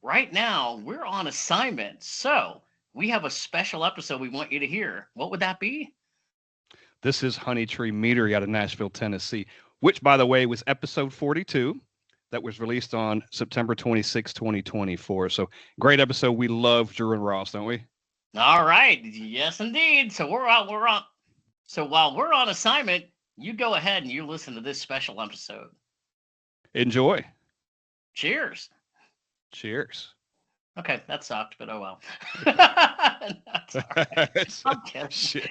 right now we're on assignment. So we have a special episode we want you to hear. What would that be? This is Honey Tree Meadery out of Nashville, Tennessee, which, by the way, was episode 42 that was released on September 26, 2024. So great episode. We love Drew and Ross, don't we? All right. Yes, indeed. So we're on. So while we're on assignment, you go ahead and you listen to this special episode. Enjoy. Cheers. Cheers. Okay, that sucked, but oh well. That's all right. I'm kidding. Shit.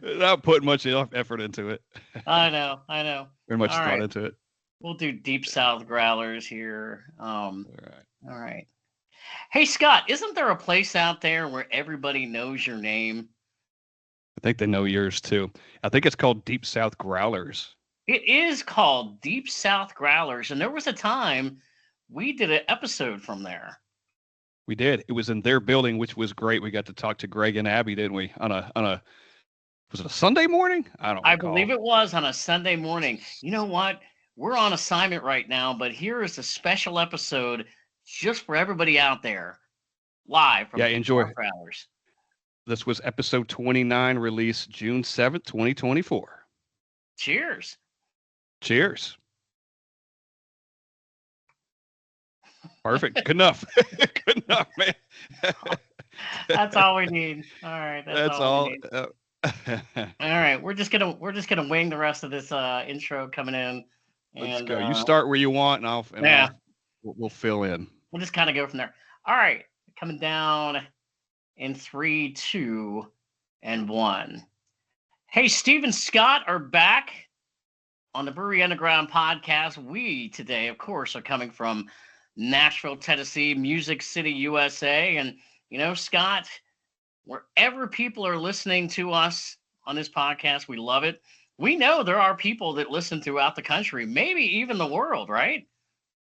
Not putting much effort into it. I know. Very much All thought right. into it. We'll do Deep South growlers here. All right. All right. Hey, Scott, isn't there a place out there where everybody knows your name? I think they know yours too. I think it's called Deep South Growlers. It is called Deep South Growlers, and there was a time we did an episode from there. We did. It was in their building, which was great. We got to talk to Greg and Abby, didn't we? On a was it a Sunday morning? I believe it was on a Sunday morning. You know what? We're on assignment right now, but here is a special episode just for everybody out there, live from enjoy Growlers. This was episode 29, released June 7th, 2024. Cheers. Cheers. Perfect. Good enough. Good enough, man. That's all we need. All right. That's all. We need. All right. We're just gonna wing the rest of this intro coming in. Let's go. You start where you want, and we'll fill in. We'll just kind of go from there. All right. Coming down in 3, 2, and 1. Hey, Steve and Scott are back on the Brewery Underground podcast. We today, of course, are coming from Nashville, Tennessee, Music City, USA. And, Scott, wherever people are listening to us on this podcast, we love it. We know there are people that listen throughout the country, maybe even the world, right?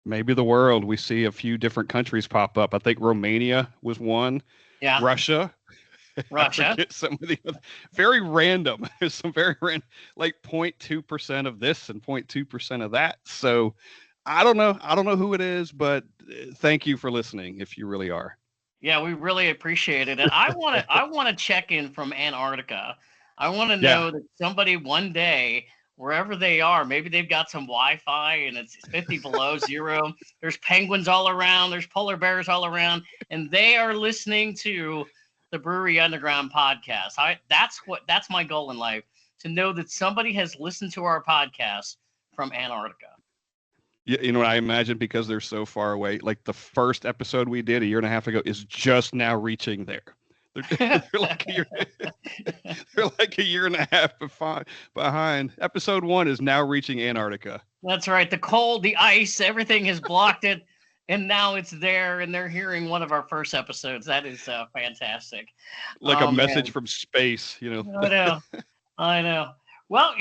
Maybe the world. We see a few different countries pop up. I think Romania was one. Yeah. Russia. Some of the other, very random. There's some very random, like 0.2% of this and 0.2% of that. So I don't know who it is, but thank you for listening if you really are. Yeah, we really appreciate it. And I want to check in from Antarctica. I want to know that somebody one day, wherever they are, maybe they've got some Wi-Fi and it's 50 below zero. There's penguins all around. There's polar bears all around. And they are listening to the Brewery Underground podcast. That's my goal in life, to know that somebody has listened to our podcast from Antarctica. Yeah, you know what I imagine, because they're so far away. Like the first episode we did a year and a half ago is just now reaching there. They're like a year and a half behind. Episode 1 is now reaching Antarctica. That's right. The cold, the ice, everything has blocked it, and now it's there, and they're hearing one of our first episodes. That is fantastic. Like a message from space, I know. Well,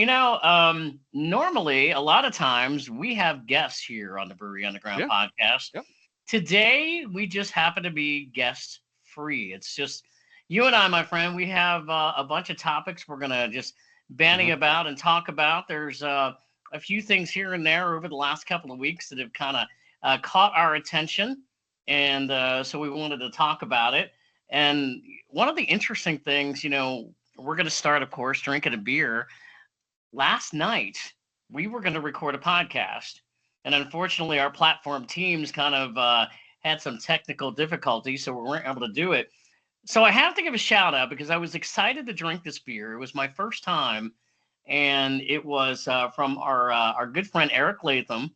normally a lot of times we have guests here on the Brewery Underground podcast. Yep. Today we just happen to be guest free. It's just you and I, my friend. We have a bunch of topics we're gonna just bandy about and talk about. There's a few things here and there over the last couple of weeks that have kind of caught our attention, and so we wanted to talk about it. And one of the interesting things, we're going to start, of course, drinking a beer. Last night, we were going to record a podcast, and unfortunately, our platform teams kind of had some technical difficulties, so we weren't able to do it. So I have to give a shout out because I was excited to drink this beer. It was my first time, and it was from our good friend Eric Latham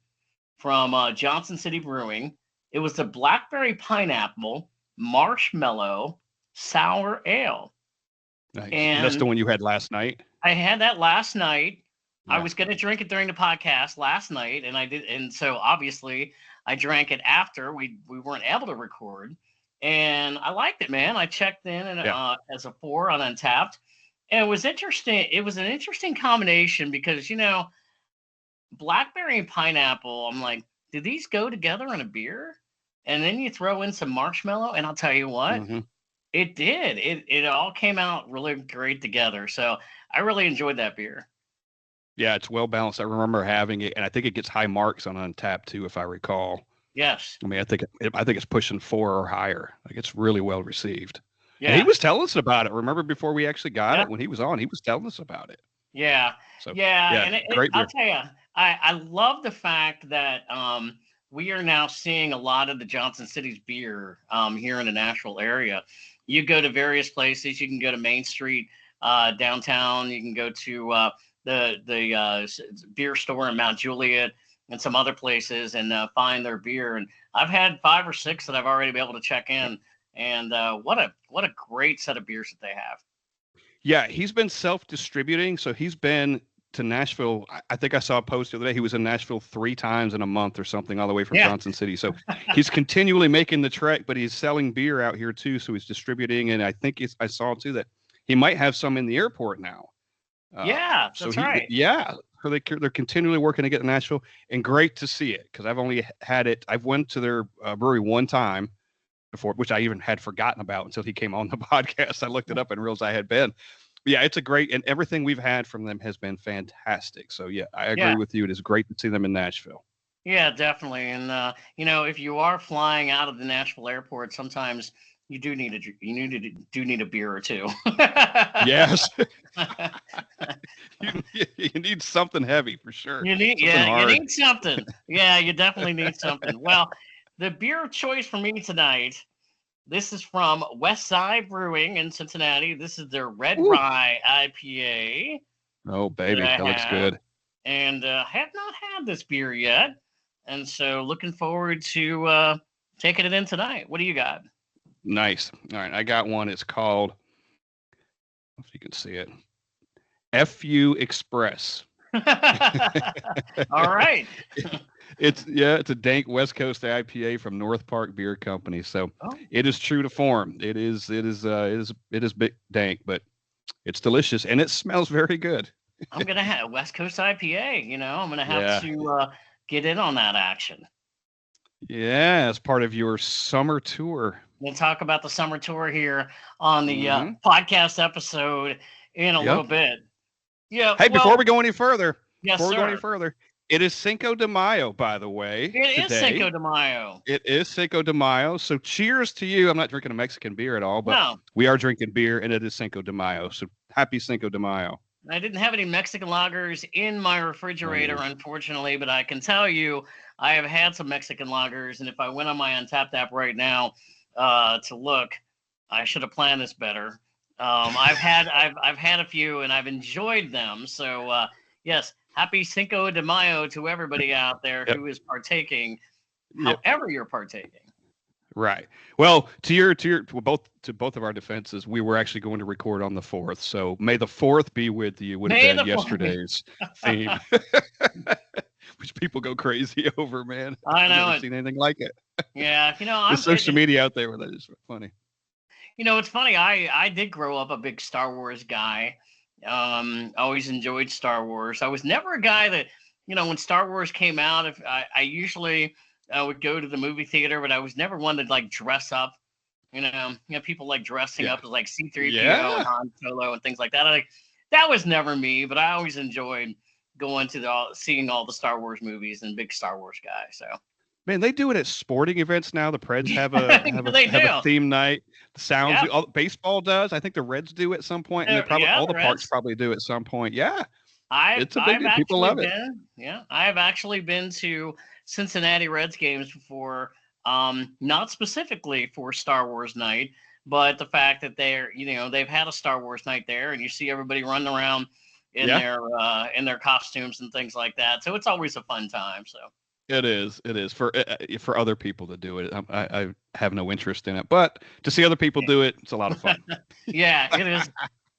from Johnson City Brewing. It was the Blackberry Pineapple Marshmallow Sour Ale. Nice. And that's the one you had last night? I had that last night. Yeah. I was going to drink it during the podcast last night, and I did. And so obviously I drank it after we weren't able to record, and I liked it, man. I checked in and as a 4 on Untapped, and it was interesting. It was an interesting combination because, blackberry and pineapple, I'm like, do these go together in a beer? And then you throw in some marshmallow, and I'll tell you what, it did. It all came out really great together. So I really enjoyed that beer. Yeah, it's well balanced. I remember having it, and I think it gets high marks on Untapped too, if I recall. Yes. I mean, I think it's pushing 4 or higher. Like it's really well received. And he Yeah. was telling us about it. Remember before we actually got Yeah. it, when he was on, he was telling us about it. Yeah. So Yeah. yeah, And great I'll beer. tell you, I love the fact that we are now seeing a lot of the Johnson City's beer here in the Nashville area. You go to various places. You can go to Main Street downtown. You can go to the beer store in Mount Juliet and some other places and find their beer. And I've had 5 or 6 that I've already been able to check in. And what a great set of beers that they have. Yeah, he's been self-distributing, so he's been to Nashville. I think I saw a post the other day. He was in Nashville 3 times in a month or something, all the way from Yeah. Johnson City. So he's continually making the trek, but he's selling beer out here too. So he's distributing, and I think I saw too that he might have some in the airport now. Yeah, So that's right. yeah, so they're continually working to get to Nashville, and great to see it because I've only had it. I've went to their brewery one time before, which I even had forgotten about until he came on the podcast. I looked it up and realized I had been. But yeah, it's a great, and everything we've had from them has been fantastic. So yeah, I agree Yeah. with you. It is great to see them in Nashville. Yeah, definitely. And if you are flying out of the Nashville airport, sometimes you do need a beer or two. Yes, you need something heavy for sure. Something You hard. need something. Yeah, you definitely need something. Well, the beer of choice for me tonight, this is from West Side Brewing in Cincinnati. This is their Red Ooh. Rye IPA Oh that baby, I that looks have, good. and have not had this beer yet, and so looking forward to taking it in tonight. What do you got? Nice. All right, I got one. It's called, if you can see it, FU Express. All right. It's a dank West Coast IPA from North Park Beer Company. So Oh, it is true to form. It is bit dank, but it's delicious and it smells very good. I'm gonna have West Coast IPA. I'm gonna have Yeah. to get in on that action. Yeah, as part of your summer tour. We'll talk about the summer tour here on the Hmm. podcast episode in a little Yep. bit. Yeah. Hey, Well, yes, before we go any sir. further, it is Cinco de Mayo, by the way, It is today. Cinco de Mayo. It is Cinco de Mayo. So cheers to you. I'm not drinking a Mexican beer at all, but No, we are drinking beer and it is Cinco de Mayo. So happy Cinco de Mayo. I didn't have any Mexican lagers in my refrigerator, unfortunately, but I can tell you I have had some Mexican lagers, and if I went on my Untapped app right now to look, I should have planned this better. I've had a few, and I've enjoyed them. So yes, happy Cinco de Mayo to everybody out there Yep. who is partaking, Yep. however you're partaking. Right. Well, to both of our defenses, we were actually going to record on the 4th. So may the 4th be with you would have May been the 4th. yesterday's theme, which people go crazy over, man. I I've know never it. seen anything like it. Yeah, The social media out there with that is funny. It's funny. I did grow up a big Star Wars guy. Always enjoyed Star Wars. I was never a guy that, when Star Wars came out, if I usually would go to the movie theater, but I was never one to like dress up. People like dressing Yeah. up as like C-3PO Yeah. and Han Solo and things like that. That was never me, but I always enjoyed going to seeing all the Star Wars movies and big Star Wars guy. So Man, they do it at sporting events now. The Preds have a they have do. a theme night. The Sounds Yeah. Baseball does. I think the Reds do at some point, and they probably Yeah, all the the parks Reds. probably do at some point. Yeah, it's a big I've deal. People actually love it. been, yeah, I have actually been to Cincinnati Reds games before. Not specifically for Star Wars night, but the fact that they've had a Star Wars night there, and you see everybody running around in Yeah. their costumes and things like that. So it's always a fun time. So It is. It is for other people to do it. I have no interest in it, but to see other people do it, it's a lot of fun. yeah, it is.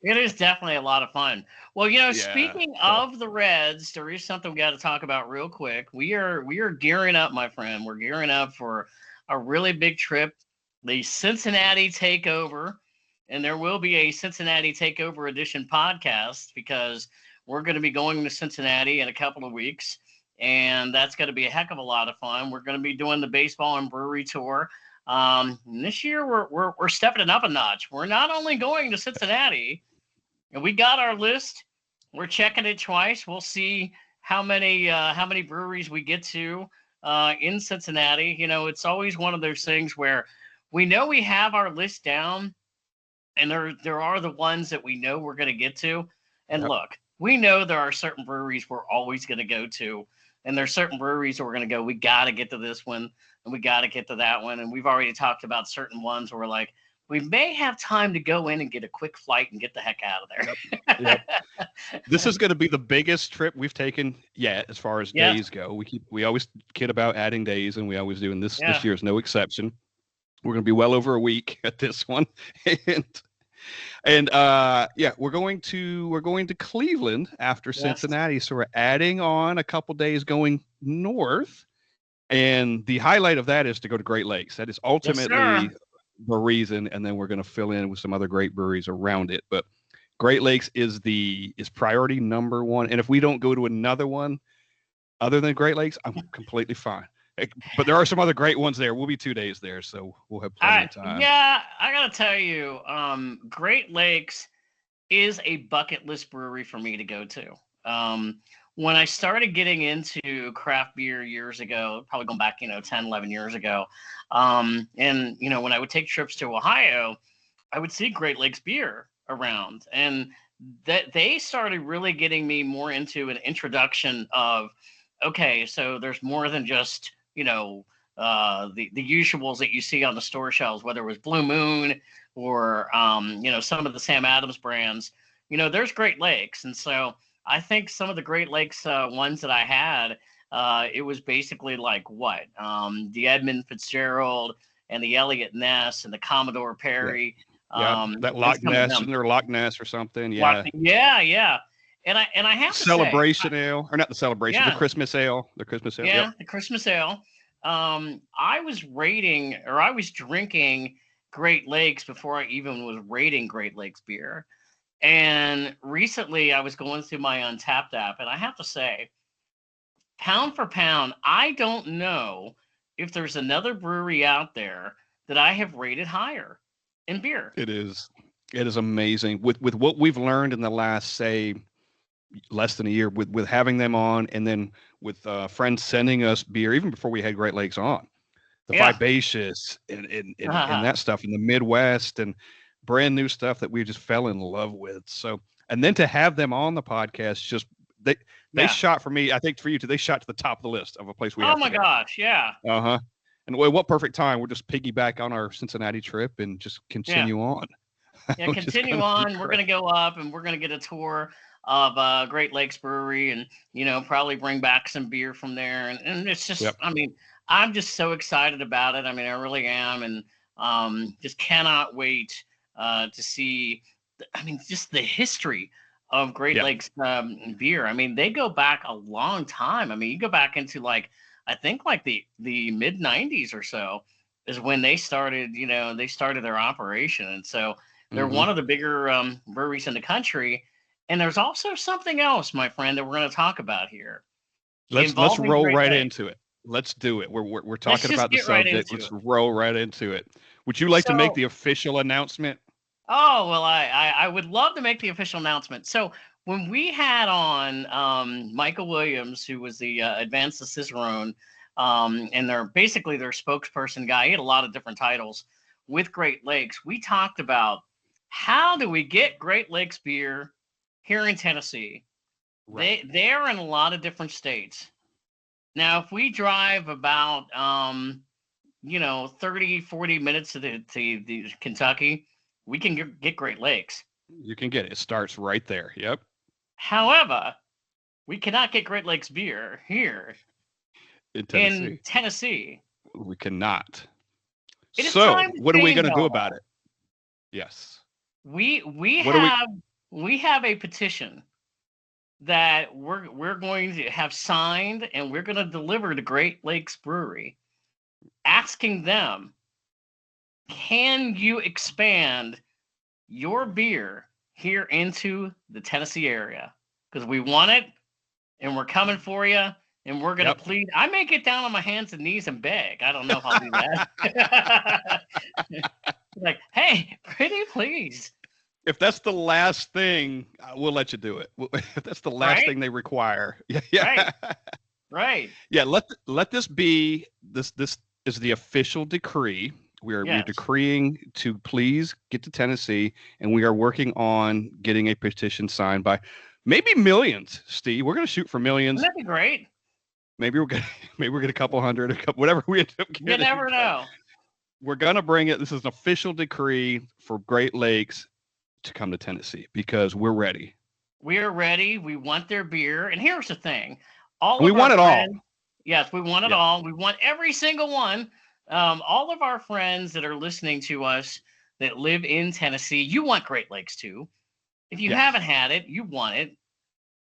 It is definitely a lot of fun. Well, Yeah. speaking So of the Reds, there is something we got to talk about real quick. We are gearing up, my friend. We're gearing up for a really big trip, the Cincinnati Takeover, and there will be a Cincinnati Takeover edition podcast because we're going to be going to Cincinnati in a couple of weeks, and that's going to be a heck of a lot of fun. We're going to be doing the baseball and brewery tour. This year we're stepping it up a notch. We're not only going to Cincinnati. And we got our list. We're checking it twice. We'll see how many breweries we get to in Cincinnati. You know, it's always one of those things where we know we have our list down, and there are the ones that we know we're going to get to. And Yep. look, we know there are certain breweries we're always going to go to, and there's certain breweries where we're going to go, we got to get to this one, and we got to get to that one. And we've already talked about certain ones where we're like, we may have time to go in and get a quick flight and get the heck out of there. Yep. This is going to be the biggest trip we've taken yet as far as days go. We always kid about adding days, and we always do, and this year is no exception. We're going to be well over a week at this one, and we're going to Cleveland after Cincinnati, so we're adding on a couple days going north, and the highlight of that is to go to Great Lakes. That is ultimately the reason, and then we're going to fill in with some other great breweries around it. But Great Lakes is priority number one, and if we don't go to another one other than Great Lakes, I'm completely fine. But there are some other great ones there. We'll be 2 days there, so we'll have plenty of time. Yeah, I gotta tell you, Great Lakes is a bucket list brewery for me to go to. When I started getting into craft beer years ago, probably going back, 10, 11 years ago, and when I would take trips to Ohio, I would see Great Lakes beer around, and that they started really getting me more into an introduction of, okay, so there's more than just the usuals that you see on the store shelves, whether it was Blue Moon or some of the Sam Adams brands. There's Great Lakes, and so I think some of the Great Lakes ones that I had, it was basically like the Edmund Fitzgerald and the Elliott Ness and the Commodore Perry. That Loch Ness or something. Yeah. Yeah. And I have to Celebration Ale, or not the Celebration, the Christmas Ale. The Christmas Ale. Yeah, the Christmas Ale. I was drinking Great Lakes before I even was rating Great Lakes beer. And recently I was going through my Untapped app, and I have to say, pound for pound, I don't know if there's another brewery out there that I have rated higher in beer. It is amazing with what we've learned in the last, say, less than a year with having them on, and then with friends sending us beer even before we had Great Lakes on, the Vivacious and that stuff in the Midwest, and brand new stuff that we just fell in love with. So, and then to have them on the podcast, just they shot, for me, I think for you too, they shot to the top of the list of a place we have. Oh my gosh, yeah. And what perfect time. We'll just piggyback on our Cincinnati trip and just continue on. Yeah, continue on. We're going to go up and we're going to get a tour of Great Lakes Brewery, and probably bring back some beer from there, and it's just I'm just so excited about it. I mean, I really am, and just cannot wait to see just the history of Great Lakes beer. I mean, they go back a long time. I mean, you go back into I think the mid 90s or so is when they started their operation, and so they're one of the bigger breweries in the country. And there's also something else, my friend, that we're going to talk about here. Let's roll right into it. Let's do it. We're talking about the subject. Let's roll right into it. Would you like to make the official announcement? Oh, well, I would love to make the official announcement. So when we had on Michael Williams, who was the Advanced the Cicerone, and they're basically their spokesperson guy, he had a lot of different titles with Great Lakes. We talked about how do we get Great Lakes beer here in Tennessee. Right. They're in a lot of different states. Now, if we drive about 30, 40 minutes to the Kentucky, we can get Great Lakes. You can get it. It starts right there. Yep. However, we cannot get Great Lakes beer here in Tennessee. We cannot. So, what are we going to do about it? Yes. We have a petition that we're going to have signed, and we're going to deliver to Great Lakes Brewery, asking them, can you expand your beer here into the Tennessee area? Because we want it, and we're coming for you, and we're going to plead. I may get down on my hands and knees and beg. I don't know if I'll do that. Like, hey, pretty please. If that's the last thing, we'll let you do it. If that's the last thing they require. Yeah. Right. Yeah, let this be this is the official decree. We're Yes. decreeing to please get to Tennessee, and we are working on getting a petition signed by maybe millions. Steve, we're going to shoot for millions. Wouldn't that be great? Maybe we're gonna maybe we're gonna a couple hundred, a couple whatever we end up You getting. never But know. we're gonna bring it. This is an official decree for Great Lakes to come to Tennessee because we're ready. We are ready. We want their beer. And here's the thing. All We of our want it all. friends, yes, we want it Yeah. all. We want every single one. All of our friends that are listening to us that live in Tennessee, you want Great Lakes too. If you Yeah. haven't had it, you want it.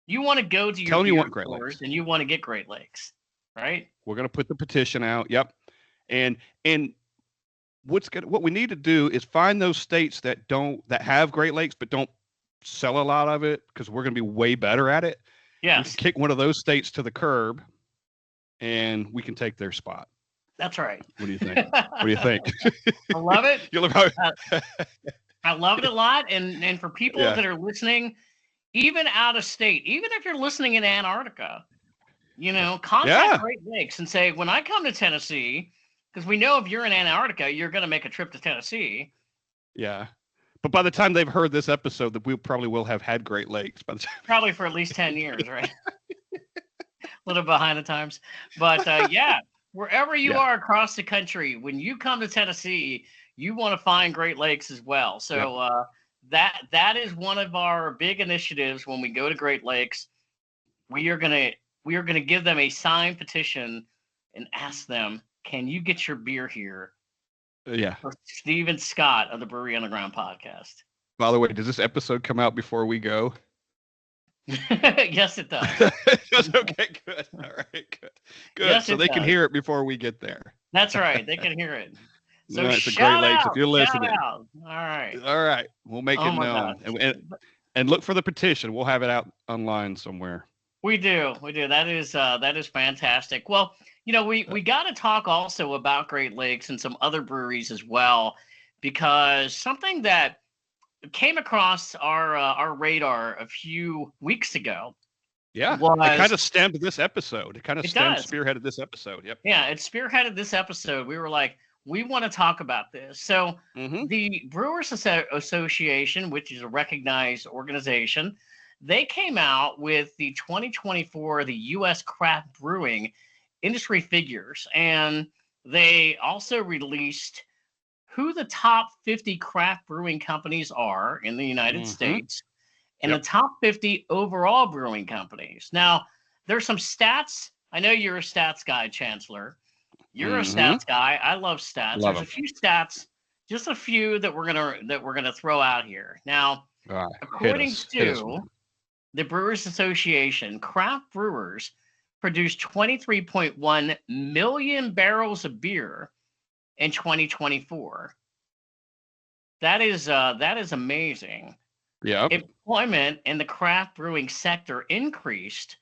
You want to go to your Tell them you beer want Great stores Lakes. and you want to get Great Lakes, right? We're gonna put the petition out. Yep. And what we need to do is find those states that have Great Lakes but don't sell a lot of it because we're gonna be way better at it. We can Yes, kick one of those states to the curb, and we can take their spot. that's right. What do you think? What do you think? I love it. You love how I love it a lot. And for people Yeah. that are listening, even out of state, even if you're listening in Antarctica, contact Yeah. Great Lakes and say, when I come to Tennessee, because we know if you're in Antarctica, you're going to make a trip to Tennessee. Yeah. But by the time they've heard this episode, that we probably will have had Great Lakes. By the time. Probably for at least 10 years, right? A little behind the times. But yeah, wherever you Yeah. are across the country, when you come to Tennessee, you want to find Great Lakes as well. So that is one of our big initiatives when we go to Great Lakes. We are gonna give them a signed petition and ask them, can you get your beer here Yeah. for Steve Scott of the Brewery Underground podcast? By the way, does this episode come out before we go? Yes, it does. Okay, good. All right, good. Good. Yes, so it they can does. hear it before we get there. That's right. They can hear it. So All right, so shout Great Lakes, out, if you're listening. shout out. All right. All right. We'll make Oh it my known. gosh. And look for the petition. We'll have it out online somewhere. We do. That is fantastic. Well, we got to talk also about Great Lakes and some other breweries as well, because something that came across our radar a few weeks ago. Yeah. It Was kind of stemmed this episode. It kind of does. spearheaded this episode. Yep. Yeah, it spearheaded this episode. We were like, we want to talk about this. So Mhm. the Brewers Association, which is a recognized organization, they came out with the 2024 the U.S. craft brewing industry figures, and they also released who the top 50 craft brewing companies are in the United Mhm. States and Yep. the top 50 overall brewing companies. Now, there's some stats. I know you're a stats guy, Chancellor. You're a Mhm. stats guy. I love stats. Love There's a 'em. few stats, just a few that we're gonna throw out here. Now, All right. according Hit us, to man. the Brewers Association, craft brewers produced 23.1 million barrels of beer in 2024. That is amazing. Yep. Employment in the craft brewing sector increased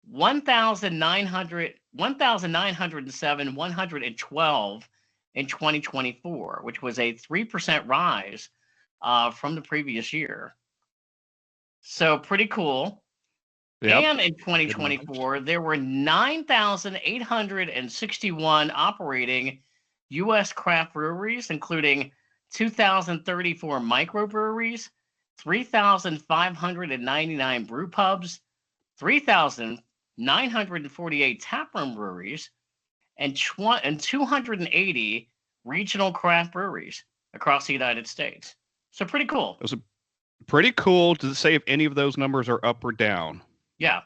1,907 in 2024, which was a 3% rise from the previous year. So pretty cool. Yep. And in 2024, there were 9,861 operating U.S. craft breweries, including 2,034 microbreweries, 3,599 brew pubs, 3,948 taproom breweries, and 280 regional craft breweries across the United States. So pretty cool. Those are pretty cool to say if any of those numbers are up or down. Yeah.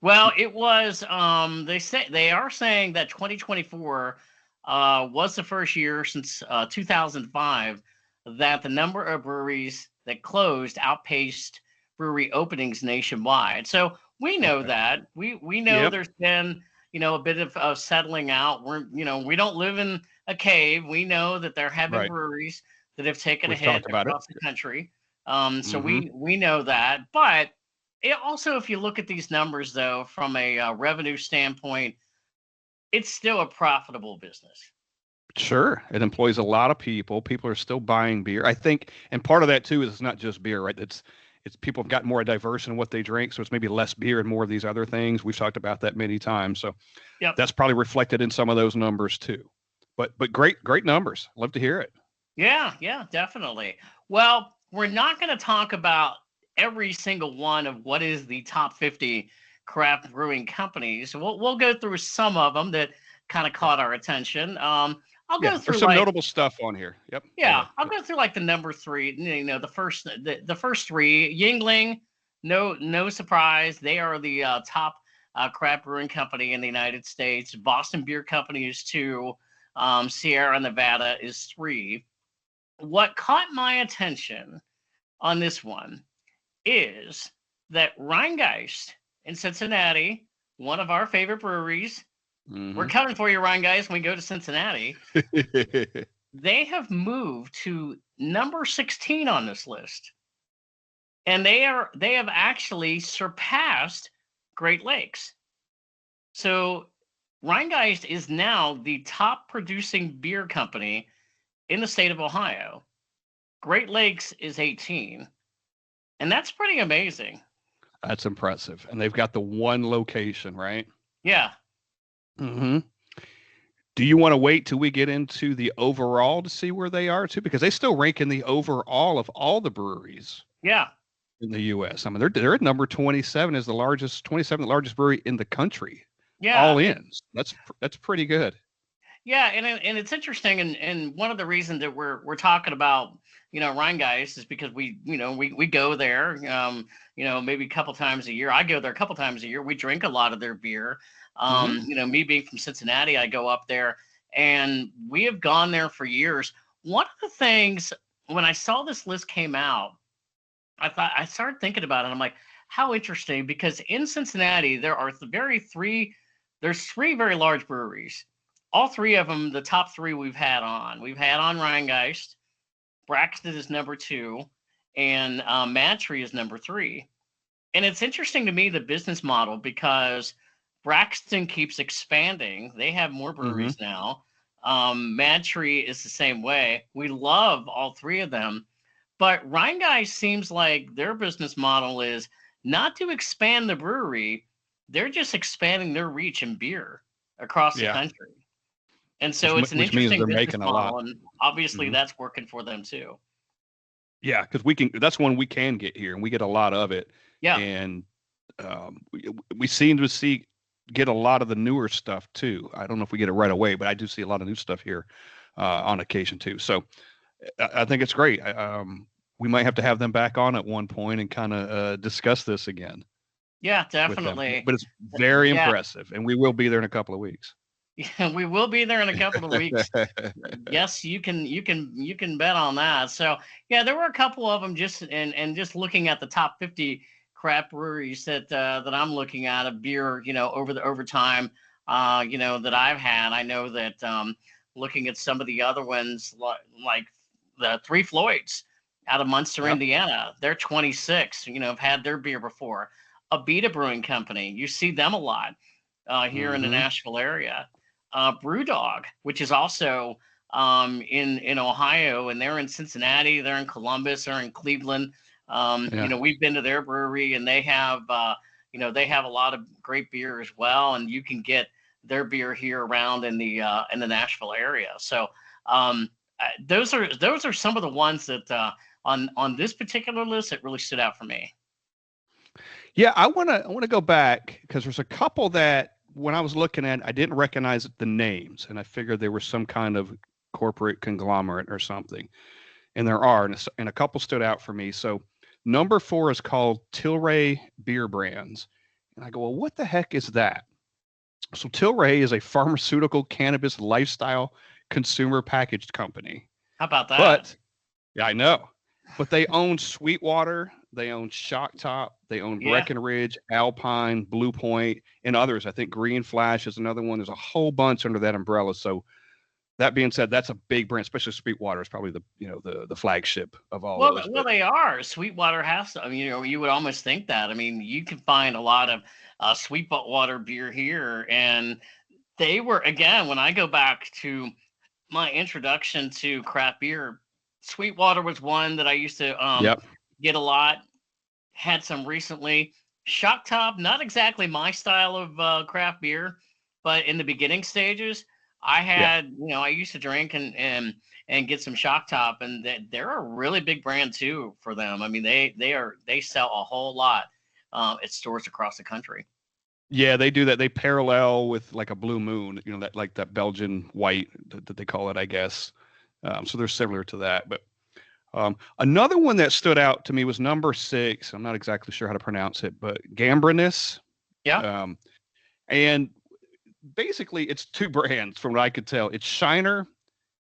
Well, it was. They are saying that 2024 was the first year since 2005 that the number of breweries that closed outpaced brewery openings nationwide. So we know Okay. that we know Yep. there's been a bit of settling out. We don't live in a cave. We know that there have been Right. breweries that have taken We've a hit talked about it. across the country. So Mhm. we know that, but also, if you look at these numbers, though, from a revenue standpoint, it's still a profitable business. Sure. It employs a lot of people. People are still buying beer. I think, and part of that too is it's not just beer, right? It's it's people have gotten more diverse in what they drink, so it's maybe less beer and more of these other things. We've talked about that many times, so Yep. that's probably reflected in some of those numbers too. But great numbers. Love to hear it. Yeah, definitely. Well, we're not going to talk about every single one of what is the top 50 craft brewing companies. We'll go through some of them that kind of Yeah. caught our attention. I'll go Yeah, there's through some like notable stuff on here. Yep. Go yeah, ahead. I'll go through like the number three. The first three. Yingling, no surprise, they are the top craft brewing company in the United States. Boston Beer Company is two. Sierra Nevada is three. What caught my attention on this one is that Rheingeist in Cincinnati, one of our favorite breweries. We're Mm-hmm. coming for you, Rheingeist, when we go to Cincinnati. They have moved to number 16 on this list. And they have actually surpassed Great Lakes. So Rheingeist is now the top producing beer company in the state of Ohio. Great Lakes is 18. And that's pretty amazing. That's impressive. And they've got the one location, right? Yeah. Mm-hmm. Do you want to wait till we get into the overall to see where they are too? Because they still rank in the overall of all the breweries Yeah. in the U.S. I mean, they're at number 27 as the largest, 27th largest brewery in the country. Yeah. All in. That's pretty good. Yeah, and it's interesting, and one of the reasons that we're talking about Rheingeist is because we go there maybe a couple times a year. I go there a couple times a year. We drink a lot of their beer. Mm-hmm. Me being from Cincinnati, I go up there, and we have gone there for years. One of the things when I saw this list came out, I started thinking about it. I'm like, how interesting, because in Cincinnati there are there's three very large breweries. All three of them, the top three we've had on. We've had on Rheingeist, Braxton is number two, and Mantry is number three. And it's interesting to me, the business model, because Braxton keeps expanding. They have more Mm-hmm. breweries now. Mantry is the same way. We love all three of them. But Rheingeist seems like their business model is not to expand the brewery. They're just expanding their reach in beer across the Yeah. country. And so it's an Which means interesting they're business making a lot. model, and obviously Mm-hmm. that's working for them too. Yeah, because that's one we can get here, and we get a lot of it. Yeah, And we seem to get a lot of the newer stuff too. I don't know if we get it right away, but I do see a lot of new stuff here on occasion too. So I think it's great. We might have to have them back on at one point and kind of discuss this again yeah, with them. definitely. But it's very Yeah, impressive, and we will be there in a couple of weeks. yeah, we will be there in a couple of weeks. Yes, you can bet on that. So yeah, there were a couple of them and just looking at the top 50 craft breweries that I'm looking at of beer, over time, that I've had. I know that looking at some of the other ones like the Three Floyds out of Munster, Yep. Indiana, they're 26. Have had their beer before. Abita Brewing Company, you see them a lot here in the Mm-hmm. Nashville area. Brewdog, which is also in Ohio, and they're in Cincinnati, they're in Columbus, they're in Cleveland. Yeah. We've been to their brewery, and they have they have a lot of great beer as well, and you can get their beer here around in the Nashville area. So those are some of the ones that on this particular list that really stood out for me. Yeah, I wanna go back because there's a couple that when I was looking at, I didn't recognize the names, and I figured they were some kind of corporate conglomerate or something. And there are, and a couple stood out for me. So number 4 is called Tilray Beer Brands, and I go, well, what the heck is that? So Tilray is a pharmaceutical cannabis lifestyle consumer packaged company, How about that? but yeah, I know. But they own Sweetwater, they own Shock Top, they own Yeah. Breckenridge, Alpine, Blue Point, and others. I think Green Flash is another one. There's a whole bunch under that umbrella. So that being said, that's a big brand, especially Sweetwater is probably the flagship of all those. Well, But they are. Sweetwater has to. I mean, you would almost think that. I mean, you can find a lot of Sweetwater beer here, and they were again. When I go back to my introduction to craft beer, Sweetwater was one that I used to yep, get a lot. had some recently. Shock Top, not exactly my style of craft beer, but in the beginning stages, I Yeah. had, I used to drink and get some Shock Top, and they're a really big brand too for them. I mean, they sell a whole lot at stores across the country. Yeah, they do that. They parallel with like a Blue Moon, that like that Belgian white that they call it, I guess. So they're similar to that. But another one that stood out to me was number 6. I'm not exactly sure how to pronounce it, but Gambrinus. Yeah. Um, and basically, it's two brands from what I could tell. It's Shiner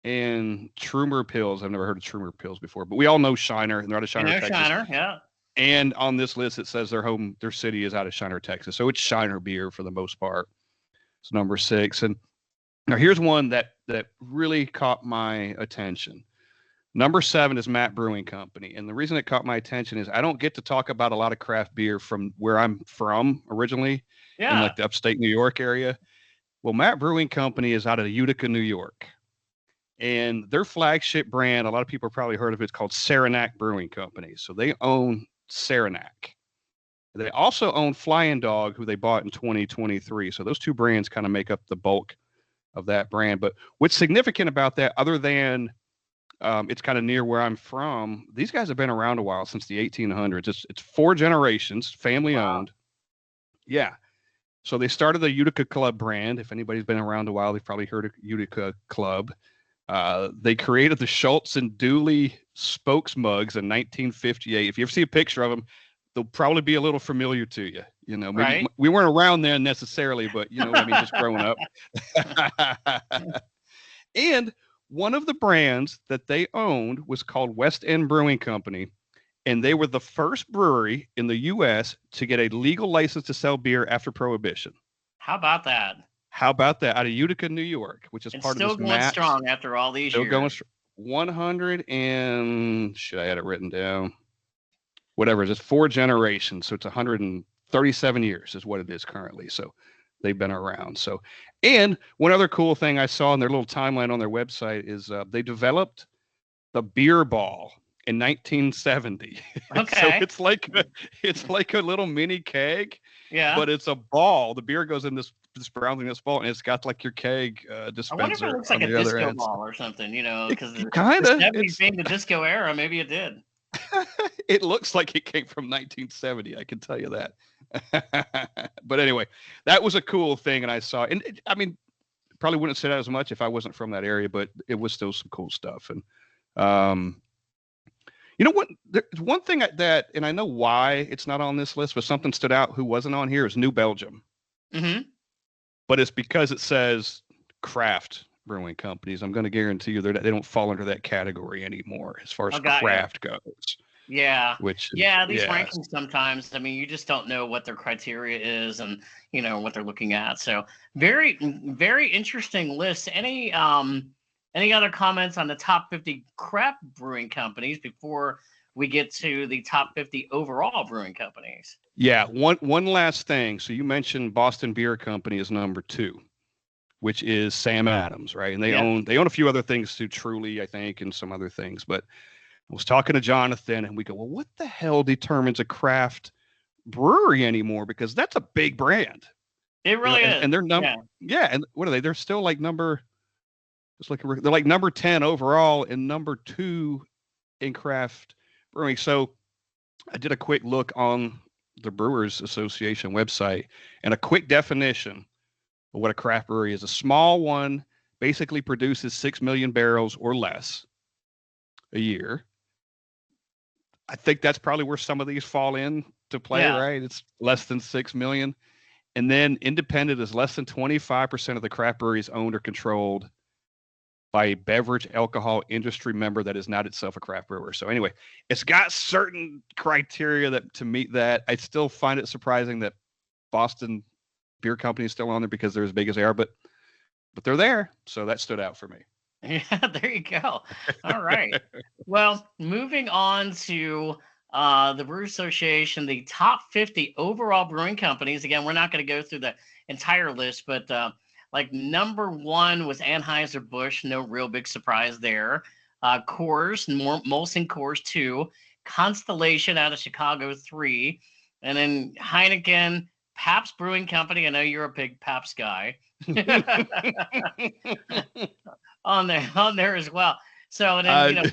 and Trumer Pills. I've never heard of Trumer Pills before, but we all know Shiner, and they're out of Shiner, Texas. Shiner, yeah. And on this list, it says their city is out of Shiner, Texas. So it's Shiner beer for the most part. It's number 6. And now here's one that really caught my attention. Number 7 is Matt Brewing Company. And the reason it caught my attention is I don't get to talk about a lot of craft beer from where I'm from originally in Yeah. like the upstate New York area. Well, Matt Brewing Company is out of Utica, New York. And their flagship brand, a lot of people have probably heard of it, it's called Saranac Brewing Company. So they own Saranac. They also own Flying Dog, who they bought in 2023. So those two brands kind of make up the bulk of that brand. But what's significant about that, other than it's kind of near where I'm from, these guys have been around a while, since the 1800s. It's 4 generations, family owned. Yeah. So they started the Utica Club brand. If anybody's been around a while, they've probably heard of Utica Club. They created the Schultz and Dooley spokes mugs in 1958. If you ever see a picture of them, they'll probably be a little familiar to you. Maybe Right. we weren't around then necessarily, but what I mean, just growing up. And one of the brands that they owned was called West End Brewing Company, and they were the first brewery in the U.S. to get a legal license to sell beer after Prohibition. How about that? How about that? Out of Utica, New York, which is It's part of still this going Matt. strong after all these Still years. going 100 and should I had it written down? Whatever. It's 4 generations, so it's 137 years is what it is currently. So they've been around. So, and one other cool thing I saw in their little timeline on their website is they developed the beer ball in 1970. Okay. So it's like a little mini keg, Yeah. but it's a ball. The beer goes in this brown thing, this ball, and it's got like your keg dispenser. I wonder if it looks like a disco ball or something, because the Kinda, 70s being the disco era, maybe it did. It looks like it came from 1970. I can tell you that. But anyway, that was a cool thing, and I saw. And I mean, probably wouldn't say that as much if I wasn't from that area, but it was still some cool stuff. And what? There's one thing that, and I know why it's not on this list, but something stood out. Who wasn't on here is New Belgium. Mm-hmm. But it's because it says craft brewing companies. I'm going to guarantee you they don't fall under that category anymore as far as craft goes. Yeah. These rankings sometimes, I mean, you just don't know what their criteria is and, what they're looking at. So very, very interesting list. Any other comments on the top 50 craft brewing companies before we get to the top 50 overall brewing companies? Yeah. One last thing. So you mentioned Boston Beer Company is number 2, which is Sam Adams, right? And they own a few other things too, Truly, I think, and some other things. But I was talking to Jonathan, and we go, well, what the hell determines a craft brewery anymore? Because that's a big brand. It really is. And they're and what are they? They're still like they're like number 10 overall and number 2 in craft brewing. So I did a quick look on the Brewers Association website, and a quick definition of what a craft brewery is. A small one basically produces 6 million barrels or less a year. I think that's probably where some of these fall in to play, right? It's less than 6 million. And then independent is less than 25% of the craft breweries owned or controlled by a beverage alcohol industry member that is not itself a craft brewer. So anyway, it's got certain criteria that to meet that. I still find it surprising that Boston Beer Company is still on there because they're as big as they are, but they're there. So that stood out for me. Yeah, there you go. All right. Well, moving on to the Brewers Association, the top 50 overall brewing companies. Again, we're not going to go through the entire list, but like number 1 was Anheuser-Busch. No real big surprise there. Coors, Molson Coors 2. Constellation out of Chicago, 3. And then Heineken, Pabst Brewing Company. I know you're a big Pabst guy. on there as well. So and then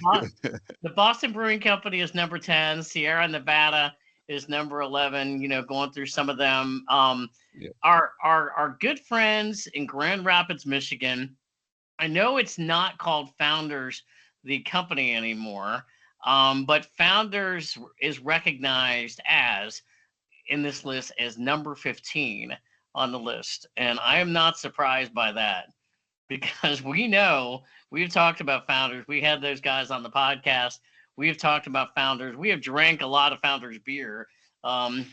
the Boston Brewing Company is number 10. Sierra Nevada is number 11. Going through some of them. Yeah. Our good friends in Grand Rapids, Michigan. I know it's not called Founders, the company anymore, but Founders is recognized as in this list as number 15 on the list, and I am not surprised by that because we've talked about Founders. We had those guys on the podcast. We've talked about Founders. We have drank a lot of Founders beer,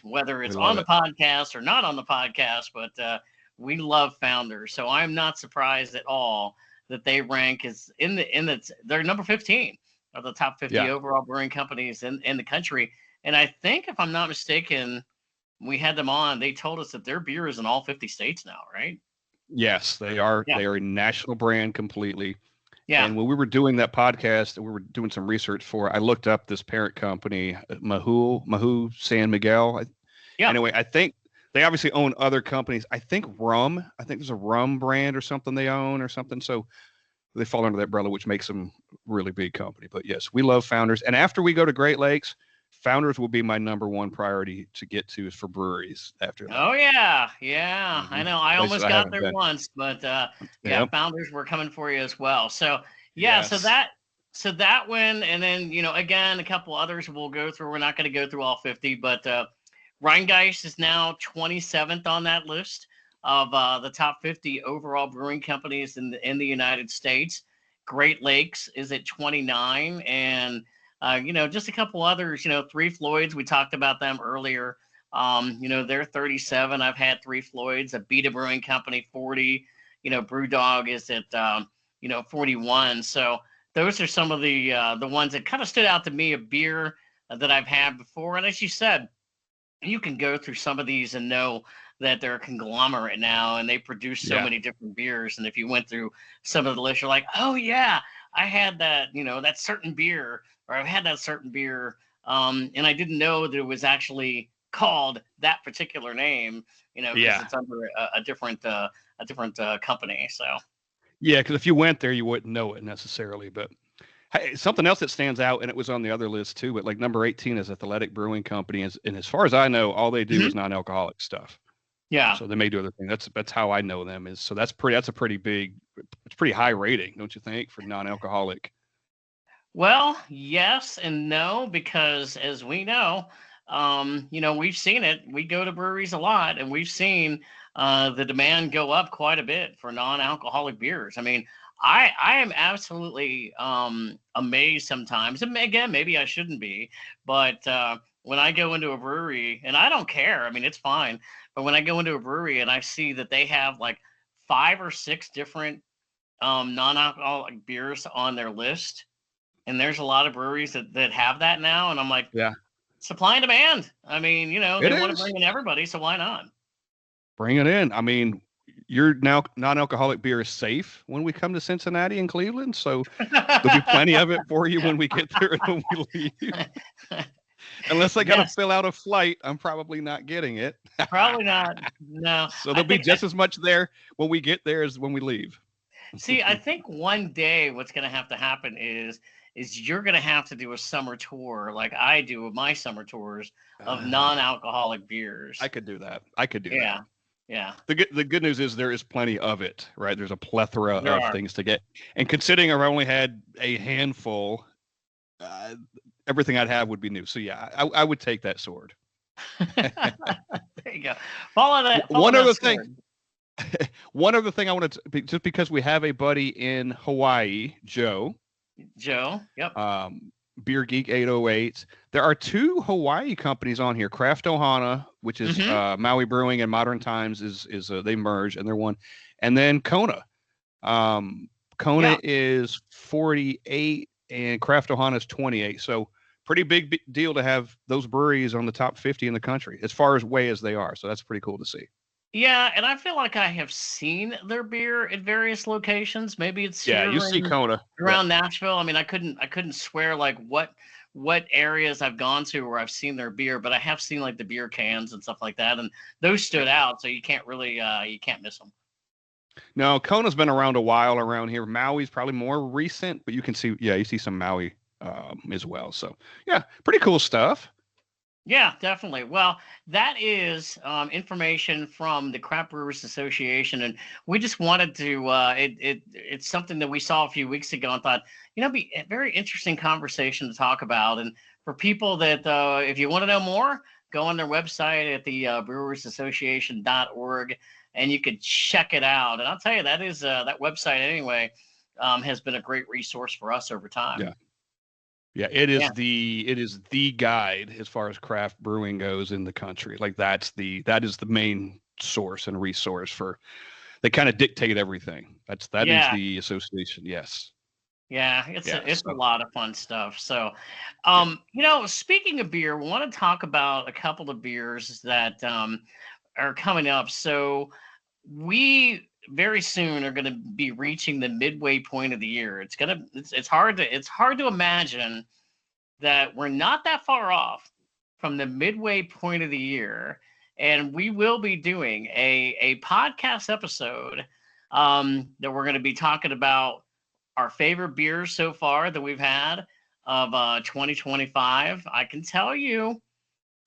whether it's on the podcast or not on the podcast, but we love Founders. So I'm not surprised at all that they rank as they're number 15 of the top 50 overall brewing companies in the country. And I think, if I'm not mistaken, we had them on. They told us that their beer is in all 50 states now, right? Yes, they are. Yeah. They are a national brand completely. Yeah. And when we were doing that podcast and we were doing some research for it, I looked up this parent company, Mahou San Miguel. Yeah. Anyway, I think they obviously own other companies. I think there's a rum brand or something they own or something. So they fall under that umbrella, which makes them a really big company. But yes, we love Founders. And after we go to Great Lakes, Founders will be my number one priority to get to, is for breweries after that. Oh yeah. Mm-hmm. I know. I almost got there once, but Founders, we're coming for you as well. So yes. so that one, and then again, a couple others we'll go through. We're not going to go through all 50, but Rheingeist is now 27th on that list of the top 50 overall brewing companies in the United States. Great Lakes is at 29, and just a couple others. Three Floyds, we talked about them earlier. They're 37. I've had Three Floyds. Abita Brewing Company, 40. Brewdog is at 41. So those are some of the ones that kind of stood out to me of beer that I've had before. And as you said, you can go through some of these and know that they're a conglomerate now, and they produce so many different beers. And if you went through some of the list, you're like, oh yeah, I had that, that certain beer, or I've had that certain beer, and I didn't know that it was actually called that particular name, because it's under a different company. So yeah, because if you went there, you wouldn't know it necessarily. But hey, something else that stands out, and it was on the other list too, but like number 18 is Athletic Brewing Company, and as far as I know, all they do is non-alcoholic stuff. Yeah. So they may do other things. That's how I know them is. So that's a pretty big, it's pretty high rating, don't you think, for non-alcoholic? Well, yes and no, because as we know, we've seen it. We go to breweries a lot, and we've seen the demand go up quite a bit for non-alcoholic beers. I mean, I am absolutely amazed sometimes. And again, maybe I shouldn't be, but when I go into a brewery, and I don't care, I mean, it's fine. But when I go into a brewery and I see that they have like 5 or 6 different non-alcoholic beers on their list, and there's a lot of breweries that have that now, and I'm like, supply and demand. I mean, they want to bring in everybody, so why not? Bring it in. I mean, your now non-alcoholic beer is safe when we come to Cincinnati and Cleveland, so there'll be plenty of it for you when we get there and when we leave. Unless I got to fill out a flight, I'm probably not getting it. Probably not. No. So there'll be just as much there when we get there as when we leave. See, I think one day what's going to have to happen is you're going to have to do a summer tour like I do with my summer tours of non-alcoholic beers. I could do that. I could do that. Yeah. The good news is there is plenty of it, right? There's a plethora of things to get. And considering I've only had a handful, everything I'd have would be new. So yeah, I would take that sword. There you go. Follow that. One other thing I wanted to, just because we have a buddy in Hawaii, Joe. Yep. Beer Geek 808. There are 2 Hawaii companies on here. Craft Ohana, which is Maui Brewing, and Modern Times is they merge, and they're one. And then Kona. Kona is 48 and Craft Ohana is 28. So pretty big deal to have those breweries on the top 50 in the country, as far as way as they are. So that's pretty cool to see. Yeah, and I feel like I have seen their beer at various locations. Maybe it's Yeah, you here see in Kona. Yep. around Nashville. I mean, I couldn't swear like what areas I've gone to where I've seen their beer, but I have seen like the beer cans and stuff like that, and those Yeah. stood out. So you can't miss them. No, Kona's been around a while around here. Maui's probably more recent, but you can see, yeah, you see some Maui as well. So yeah, pretty cool stuff. Yeah, definitely. Well, that is information from the Craft Brewers Association, and we just wanted to. It's something that we saw a few weeks ago and thought, be a very interesting conversation to talk about. And for people that, if you want to know more, go on their website at the brewersassociation.org, and you could check it out. And I'll tell you, that website anyway has been a great resource for us over time. Yeah. Yeah, Yeah. it is the guide as far as craft brewing goes in the country. Like that is the main source and resource for they kind of dictate everything. That is Yeah. the association. Yes. Yeah, it's Yeah. a So lot of fun stuff. So, yeah. speaking of beer, we want to talk about a couple of beers that are coming up. So, we very soon are going to be reaching the midway point of the year. It's hard to imagine that we're not that far off from the midway point of the year, and we will be doing a podcast episode that we're going to be talking about our favorite beers so far that we've had of 2025. I can tell you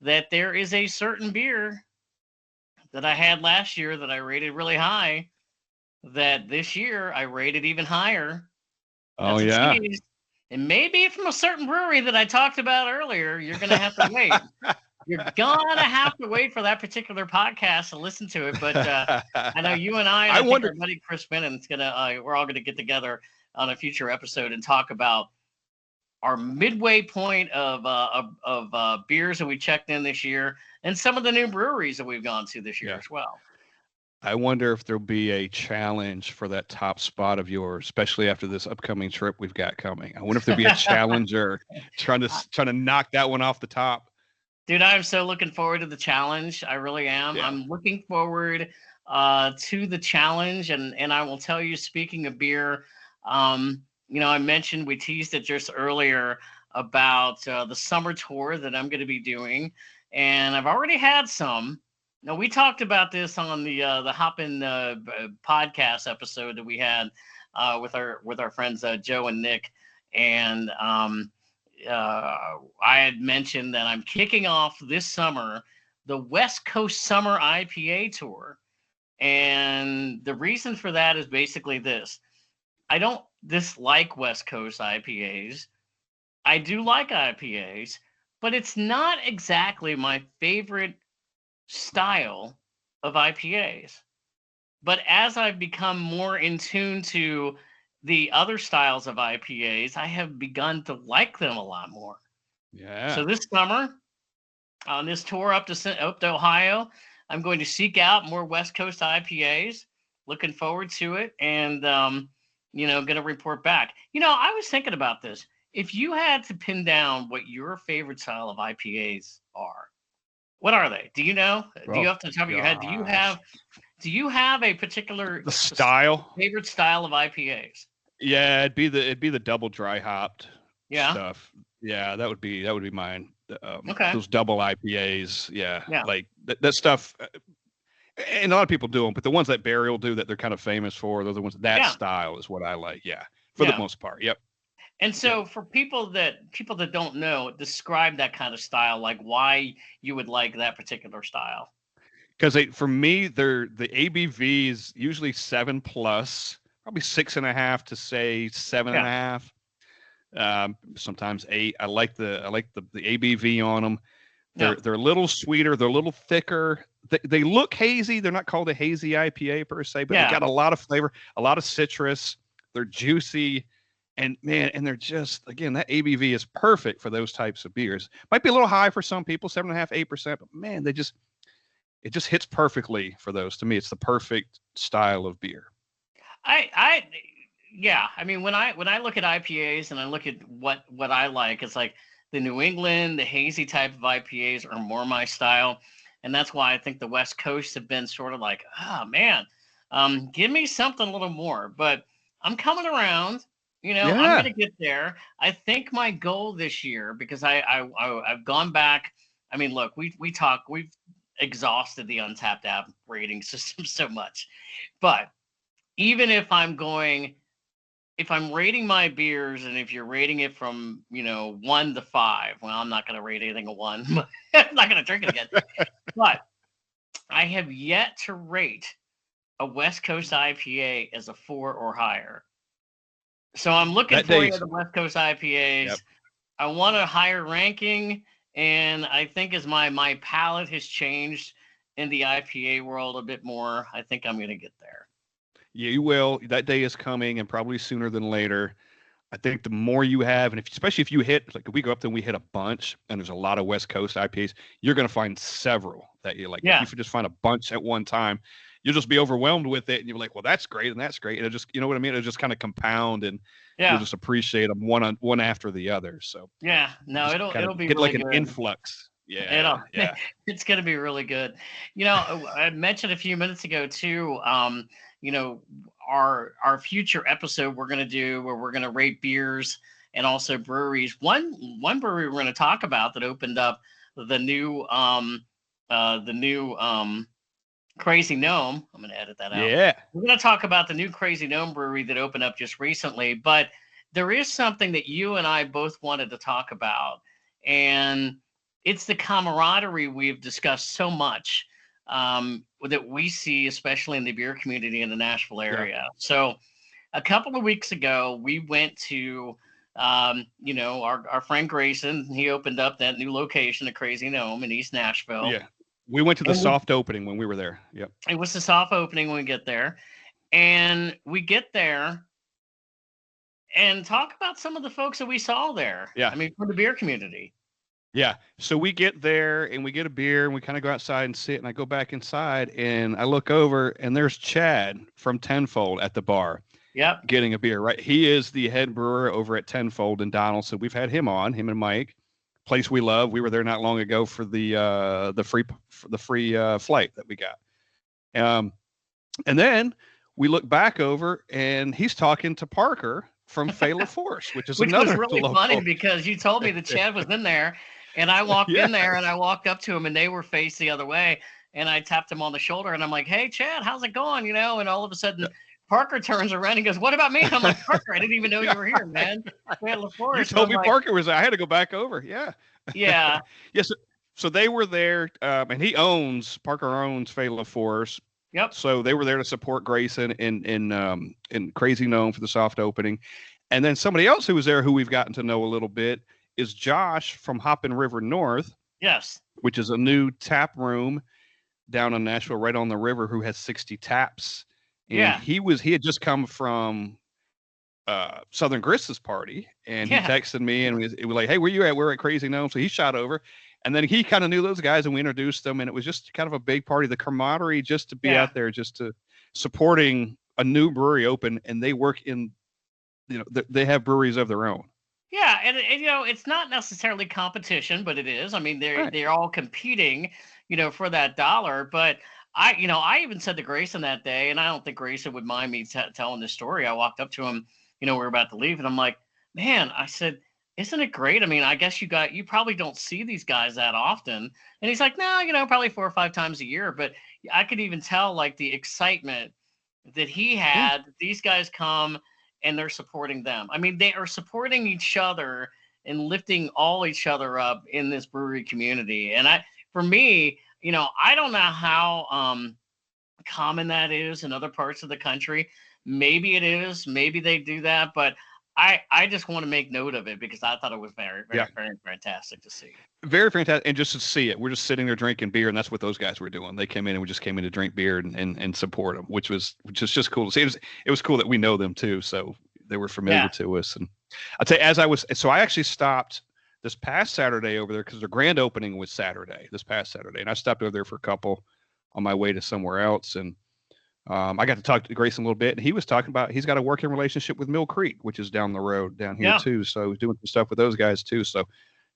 that there is a certain beer that I had last year that I rated really high, that this year I rated even higher. Oh That's a yeah. tease. And maybe from a certain brewery that I talked about earlier, you're going to have to wait. You're going to have to wait for that particular podcast to listen to it. But I know you and I I think wonder. our buddy Chris Bennon's we're all going to get together on a future episode and talk about our midway point of beers that we checked in this year and some of the new breweries that we've gone to this year Yeah. as well. I wonder if there'll be a challenge for that top spot of yours, especially after this upcoming trip we've got coming. I wonder if there'll be a challenger trying to knock that one off the top. Dude, I'm so looking forward to the challenge. I really am. Yeah. I'm looking forward to the challenge, and I will tell you. Speaking of beer, I mentioned we teased it just earlier about the summer tour that I'm going to be doing, and I've already had some. Now we talked about this on the Hoppin' podcast episode that we had with our friends Joe and Nick, and I had mentioned that I'm kicking off this summer the West Coast Summer IPA Tour. And the reason for that is basically this: I don't dislike West Coast IPAs. I do like IPAs, but it's not exactly my favorite style of IPAs. But as I've become more in tune to the other styles of IPAs, I have begun to like them a lot more. Yeah. So this summer, on this tour up to Ohio, I'm going to seek out more West Coast IPAs. Looking forward to it, and going to report back. I was thinking about this. If you had to pin down what your favorite style of IPAs are, what are they? Do you know? Do you Oh off the top of your head? gosh. Do you have a particular The style. favorite style of IPAs? Yeah, it'd be the double dry hopped Yeah. stuff. Yeah, that would be mine. Okay. Those double IPAs. Yeah, Yeah. like that stuff. And a lot of people do them, but the ones that Barry will do that they're kind of famous for, those are the ones that Yeah. style is what I like. Yeah, for the Yeah. most part. Yep. And Yep. so for people that don't know, describe that kind of style, like why you would like that particular style. Because for me, the ABV is usually 7 plus, probably 6.5 to say seven and Yeah. a half. Sometimes 8. I like the ABV on them. Yeah. They're a little sweeter. They're a little thicker. They look hazy. They're not called a hazy IPA per se, but they Yeah. got a lot of flavor, a lot of citrus. They're juicy, and man, and they're just again that ABV is perfect for those types of beers. Might be a little high for some people, 7.5, 8%, but man, it just hits perfectly for those. To me, it's the perfect style of beer. I yeah. I mean, when I look at IPAs and I look at what I like, it's like the New England, the hazy type of IPAs are more my style. And that's why I think the West Coast have been sort of like, oh man, give me something a little more. But I'm coming around. I'm Yeah. going to get there. I think my goal this year, because I've gone back. I mean, look, we've exhausted the Untapped app rating system so much, but even if I'm rating my beers, and if you're rating it from 1 to 5, well, I'm not going to rate anything a 1. I'm not going to drink it again. But I have yet to rate a West Coast IPA as a 4 or higher. So I'm looking for you, the West Coast IPAs. Yep. I want a higher ranking, and I think as my palate has changed in the IPA world a bit more, I think I'm going to get there. Yeah, you will. That day is coming, and probably sooner than later. I think the more you have, and especially if you hit, like if we go up there and we hit a bunch, and there's a lot of West Coast IPAs, you're going to find several that you like. Yeah. If you just find a bunch at one time, you'll just be overwhelmed with it, and you're like, well, that's great, and that's great. And it just, you know what I mean? It'll just kind of compound, and you'll just appreciate them one after the other. So yeah, no, it'll be get really like an good. Influx. Yeah, yeah. It's going to be really good. I mentioned a few minutes ago too. Our future episode we're going to do where we're going to rate beers and also breweries. One brewery we're going to talk about that opened up the new Crazy Gnome. I'm going to edit that out. Yeah. We're going to talk about the new Crazy Gnome brewery that opened up just recently, but there is something that you and I both wanted to talk about, and it's the camaraderie we've discussed so much that we see, especially in the beer community in the Nashville area. Yeah. So a couple of weeks ago, we went to, our friend Grayson. He opened up that new location, the Crazy Gnome in East Nashville. Yeah. We went to the soft opening when we were there. Yep. It was the soft opening when we get there. And we get there and talk about some of the folks that we saw there. Yeah. I mean, from the beer community. Yeah. So we get there and we get a beer and we kind of go outside and sit, and I go back inside and I look over and there's Chad from Tenfold at the bar. Yep. Getting a beer, right? He is the head brewer over at Tenfold in Donaldson. We've had him on, him and Mike. Place we love. We were there not long ago for the free flight that we got. And then we look back over and he's talking to Parker from Fela Force, which another was really local. Funny because you told me that Chad was in there, and I walked in there and I walked up to him and they were faced the other way, and I tapped him on the shoulder and I'm like, "Hey, Chad, how's it going?" And all of a sudden Parker turns around and goes, "What about me?" I'm like, "Parker, I didn't even know you were here, man." You told me Parker was there. I had to go back over. Yeah. Yeah. Yes. So they were there, and Parker owns Fela Force. Yep. So they were there to support Grayson in Crazy Gnome for the soft opening. And then somebody else who was there who we've gotten to know a little bit is Josh from Hoppin' River North. Yes. Which is a new tap room down in Nashville, right on the river, who has 60 taps. And he had just come from Southern Grist's party, and he texted me and it was like, "Hey, where you at?" We're at Crazy Gnome. So he shot over, and then he kind of knew those guys and we introduced them, and it was just kind of a big party. The camaraderie just to be out there, just to supporting a new brewery open, and they work in, they have breweries of their own. Yeah, and it's not necessarily competition, but it is. I mean, they're all competing, for that dollar. But I even said to Grayson that day, and I don't think Grayson would mind me telling this story. I walked up to him, we were about to leave, and I'm like, "Man," I said, "isn't it great? I mean, I guess you probably don't see these guys that often." And he's like, "No, probably 4 or 5 times a year." But I could even tell like the excitement that he had. These guys come and they're supporting them. I mean, they are supporting each other and lifting all each other up in this brewery community. And for me, I don't know how common that is in other parts of the country. Maybe it is. Maybe they do that. But I just want to make note of it because I thought it was very, very, very fantastic to see. Very fantastic. And just to see it, we're just sitting there drinking beer, and that's what those guys were doing. They came in and we just came in to drink beer and support them, which is just cool to see. It was cool that we know them too. So they were familiar to us. And I'll tell you, I actually stopped this past Saturday over there because their grand opening was this past Saturday. And I stopped over there for a couple on my way to somewhere else. And I got to talk to Grayson a little bit, and he was talking about he's got a working relationship with Mill Creek, which is down the road down here too. So he's doing some stuff with those guys too. So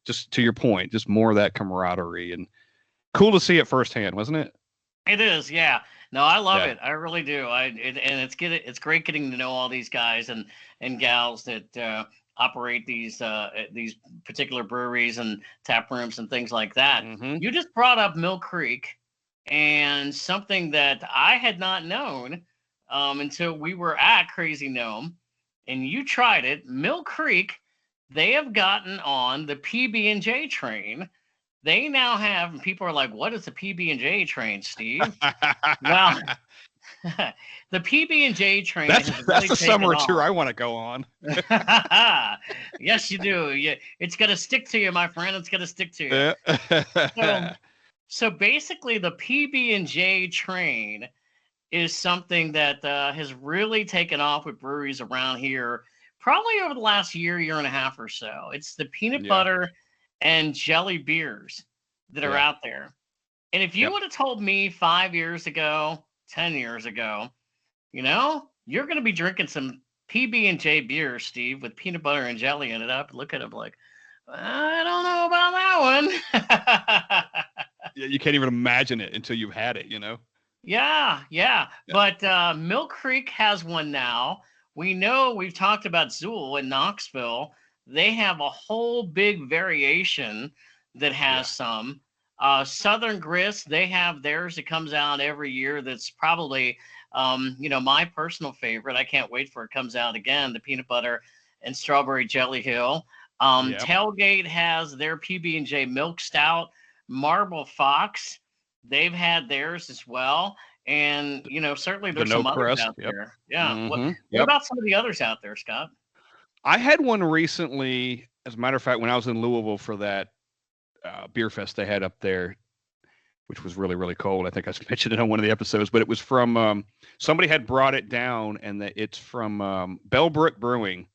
just to your point, just more of that camaraderie. And Cool to see it firsthand, wasn't it? It is, yeah. No, I love Yeah. it. I really do. And it's great getting to know all these guys and gals that operate these particular breweries and tap rooms and things like that. Mm-hmm. You just brought up Mill Creek, and something that I had not known until we were at Crazy Gnome, and you tried it. Mill Creek, they have gotten on the PB&J train. They now have, and people are like, "What is the PB&J train, Steve?" Well, the PB&J train that's has that's really the taken summer tour off. I want to go on. Yes, you do. It's gonna stick to you, my friend. It's gonna stick to you. So, Yeah. so basically, the PB&J train is something that has really taken off with breweries around here, probably over the last year and a half or so. It's the peanut Yeah. butter and jelly beers that are Yeah. out there. And if you Yep. would have told me 5 years ago, 10 years ago, you're going to be drinking some PB&J beer, Steve, with peanut butter and jelly in it, I'd look at him like, I don't know about that one. Yeah, you can't even imagine it until you've had it, you know? Yeah, yeah. Yeah. But Mill Creek has one now. We know we've talked about Zool in Knoxville. They have a whole big variation that has Yeah. some. Southern Grist, they have theirs that comes out every year. That's probably, my personal favorite. I can't wait for it comes out again. The peanut butter and strawberry jelly hill. Yeah. Tailgate has their PB&J milk stout. Marble Fox, they've had theirs as well. And certainly The there's no some others crust. out Yep. there. Yeah. What Mm-hmm. what Yep. about some of the others out there, Scott? I had one recently, as a matter of fact, when I was in Louisville for that beer fest they had up there, which was really, really cold. I think I mentioned it on one of the episodes, but it was from somebody had brought it down, and it's from Bellbrook Brewing,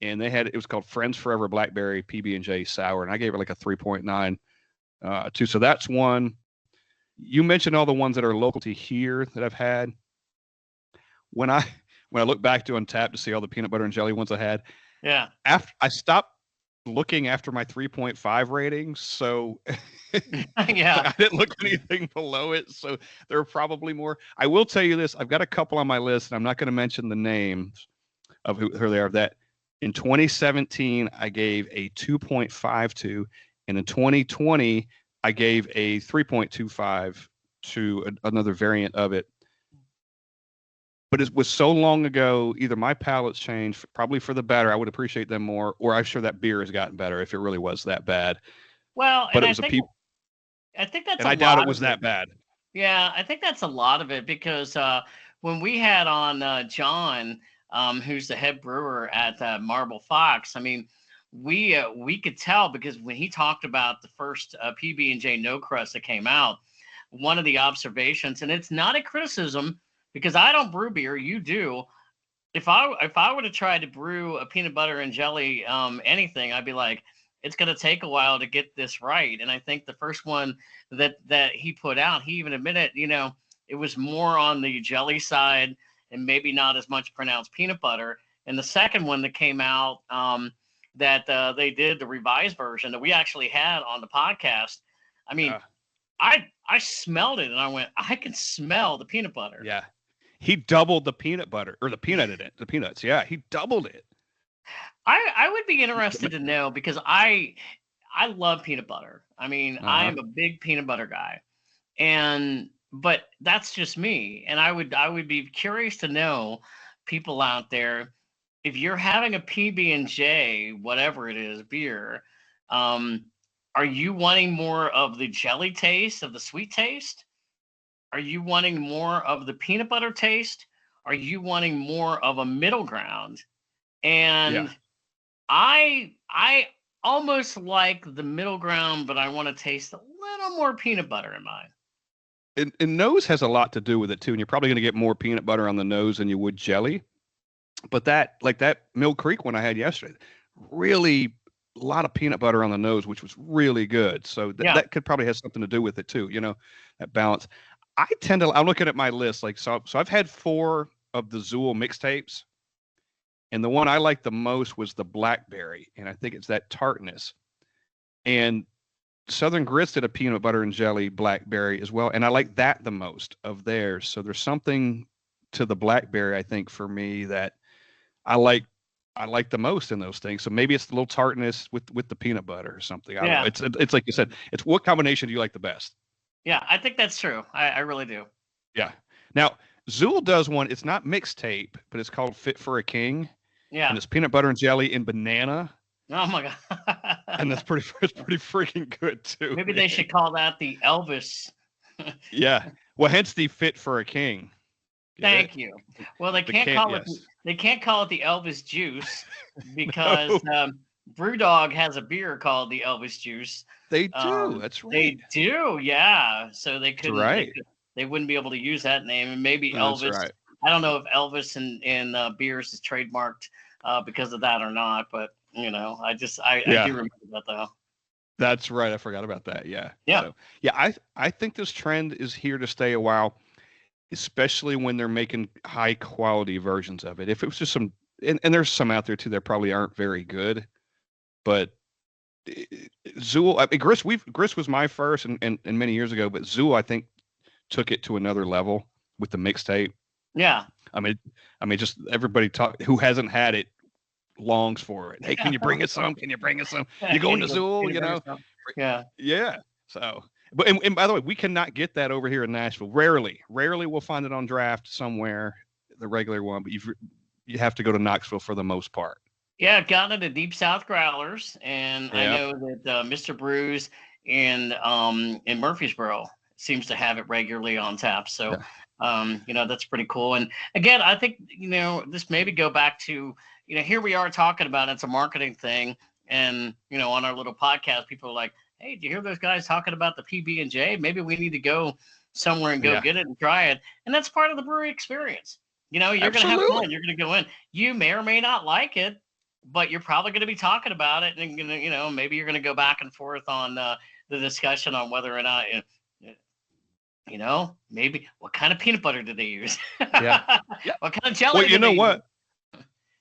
and it was called Friends Forever Blackberry PB&J Sour, and I gave it like a 3.9 too. So that's one. You mentioned all the ones that are local to here that I've had. When I when I look back to Untapped to see all the peanut butter and jelly ones I had, Yeah. after I stopped looking after my 3.5 ratings, so Yeah. I didn't look anything below it. So there are probably more. I will tell you this: I've got a couple on my list, and I'm not going to mention the names of who they are. That in 2017 I gave a 2.52, and in 2020 I gave a 3.25 to another variant of it. But it was so long ago, either my palate's changed, probably for the better. I would appreciate them more, or I'm sure that beer has gotten better if it really was that bad. Well, But and it I was a think people, I think that's and a I doubt it lot of was it. that bad. Yeah, I think that's a lot of it because when we had on John, who's the head brewer at Marble Fox, I mean, we could tell because when he talked about the first PB&J No Crust that came out, one of the observations, and it's not a criticism because I don't brew beer, you do. If I were to try to brew a peanut butter and jelly anything, I'd be like, it's going to take a while to get this right. And I think the first one that he put out, he even admitted, it was more on the jelly side and maybe not as much pronounced peanut butter. And the second one that came out, that they did the revised version that we actually had on the podcast. I mean, Yeah, I smelled it and I went, I can smell the peanut butter. yeah. He doubled the peanut butter or the peanut in it. The peanuts. Yeah, he doubled it. I would be interested to know because I love peanut butter. I mean, Uh I huh. am a big peanut butter guy. And but that's just me. And I would be curious to know people out there if you're having a PB&J, whatever it is, beer, um, are you wanting more of the jelly taste, of the sweet taste? Are you wanting more of the peanut butter taste? Are you wanting more of a middle ground? Yeah. And I almost like the middle ground, but I want to taste a little more peanut butter in mine. And nose has a lot to do with it too. And you're probably going to get more peanut butter on the nose than you would jelly. But that Mill Creek one I had yesterday, really a lot of peanut butter on the nose, which was really good. So Yeah. that could probably have something to do with it too. That balance. I'm looking at my list, like, so I've had 4 of the Zool mixtapes, and the one I liked the most was the blackberry, and I think it's that tartness. And Southern Grits did a peanut butter and jelly blackberry as well, and I like that the most of theirs. So there's something to the blackberry, I think, for me that I like. I like the most in those things. So maybe it's the little tartness with the peanut butter or something. I don't know. Yeah. It's like you said. It's what combination do you like the best? Yeah, I think that's true. I really do. Yeah. Now Zool does one. It's not mixtape, but it's called Fit for a King, and Yeah. it's peanut butter and jelly and banana, Oh my God. and that's pretty. It's pretty freaking good too, Maybe they man. should call that the Elvis. Yeah. Well, hence the Fit for a King. Get it? Thank you. Well, they The can't can call it yes. they can't call it the Elvis juice because No, Brewdog has a beer called the Elvis juice. they do. That's right. They do, yeah. So they That's couldn't right. they wouldn't be able to use that name, and maybe That's Elvis. right. I don't know if Elvis in beers is trademarked because of that or not, but I Yeah. do remember that though. That's right. I forgot about that. Yeah. Yeah. So yeah, I think this trend is here to stay a while, especially when they're making high quality versions of it. If it was just some, and there's some out there too that probably aren't very good, but Zool, I mean, Gris was my first and many years ago, but Zool I think took it to another level with the mixtape. Yeah. I mean, just everybody talk who hasn't had it longs for it. Hey, can you bring us some? Can you bring us some? You going to Zool? You know? Yeah. Yeah. So, but and by the way, we cannot get that over here in Nashville. Rarely we'll find it on draft somewhere, the regular one. But you have to go to Knoxville for the most part. Yeah, got it at Deep South Growlers, and I Yeah. know that Mr. Brews in Murfreesboro seems to have it regularly on tap. So, Yeah. that's pretty cool. And again, I think this maybe go back to here we are talking about it's a marketing thing, and on our little podcast, people are like, "Hey, do you hear those guys talking about the PB and J? Maybe we need to go somewhere and go Yeah. get it and try it." And that's part of the brewery experience. You're going to have Absolutely. fun. You're going to go in. You may or may not like it, but you're probably going to be talking about it, and maybe you're going to go back and forth on the discussion on whether or not maybe what kind of peanut butter did they use. Yeah. Yeah. What kind of jelly Well, did you know they what? use?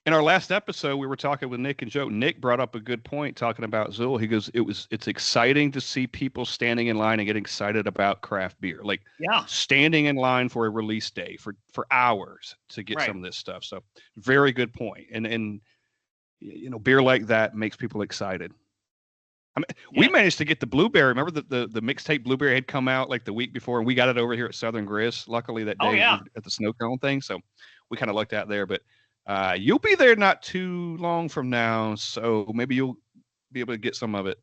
In our last episode, we were talking with Nick and Joe. Nick brought up a good point talking about Zool. He goes, it's exciting to see people standing in line and getting excited about craft beer, like Yeah, standing in line for a release day for hours to get right. some of this stuff. So very good point. And beer like that makes people excited. I mean, we Yeah. managed to get the blueberry. Remember the mixtape blueberry had come out like the week before, and we got it over here at Southern Grist. Luckily that Oh day yeah. at the snow cone thing, so we kind of lucked out there. But you'll be there not too long from now, so maybe you'll be able to get some of it.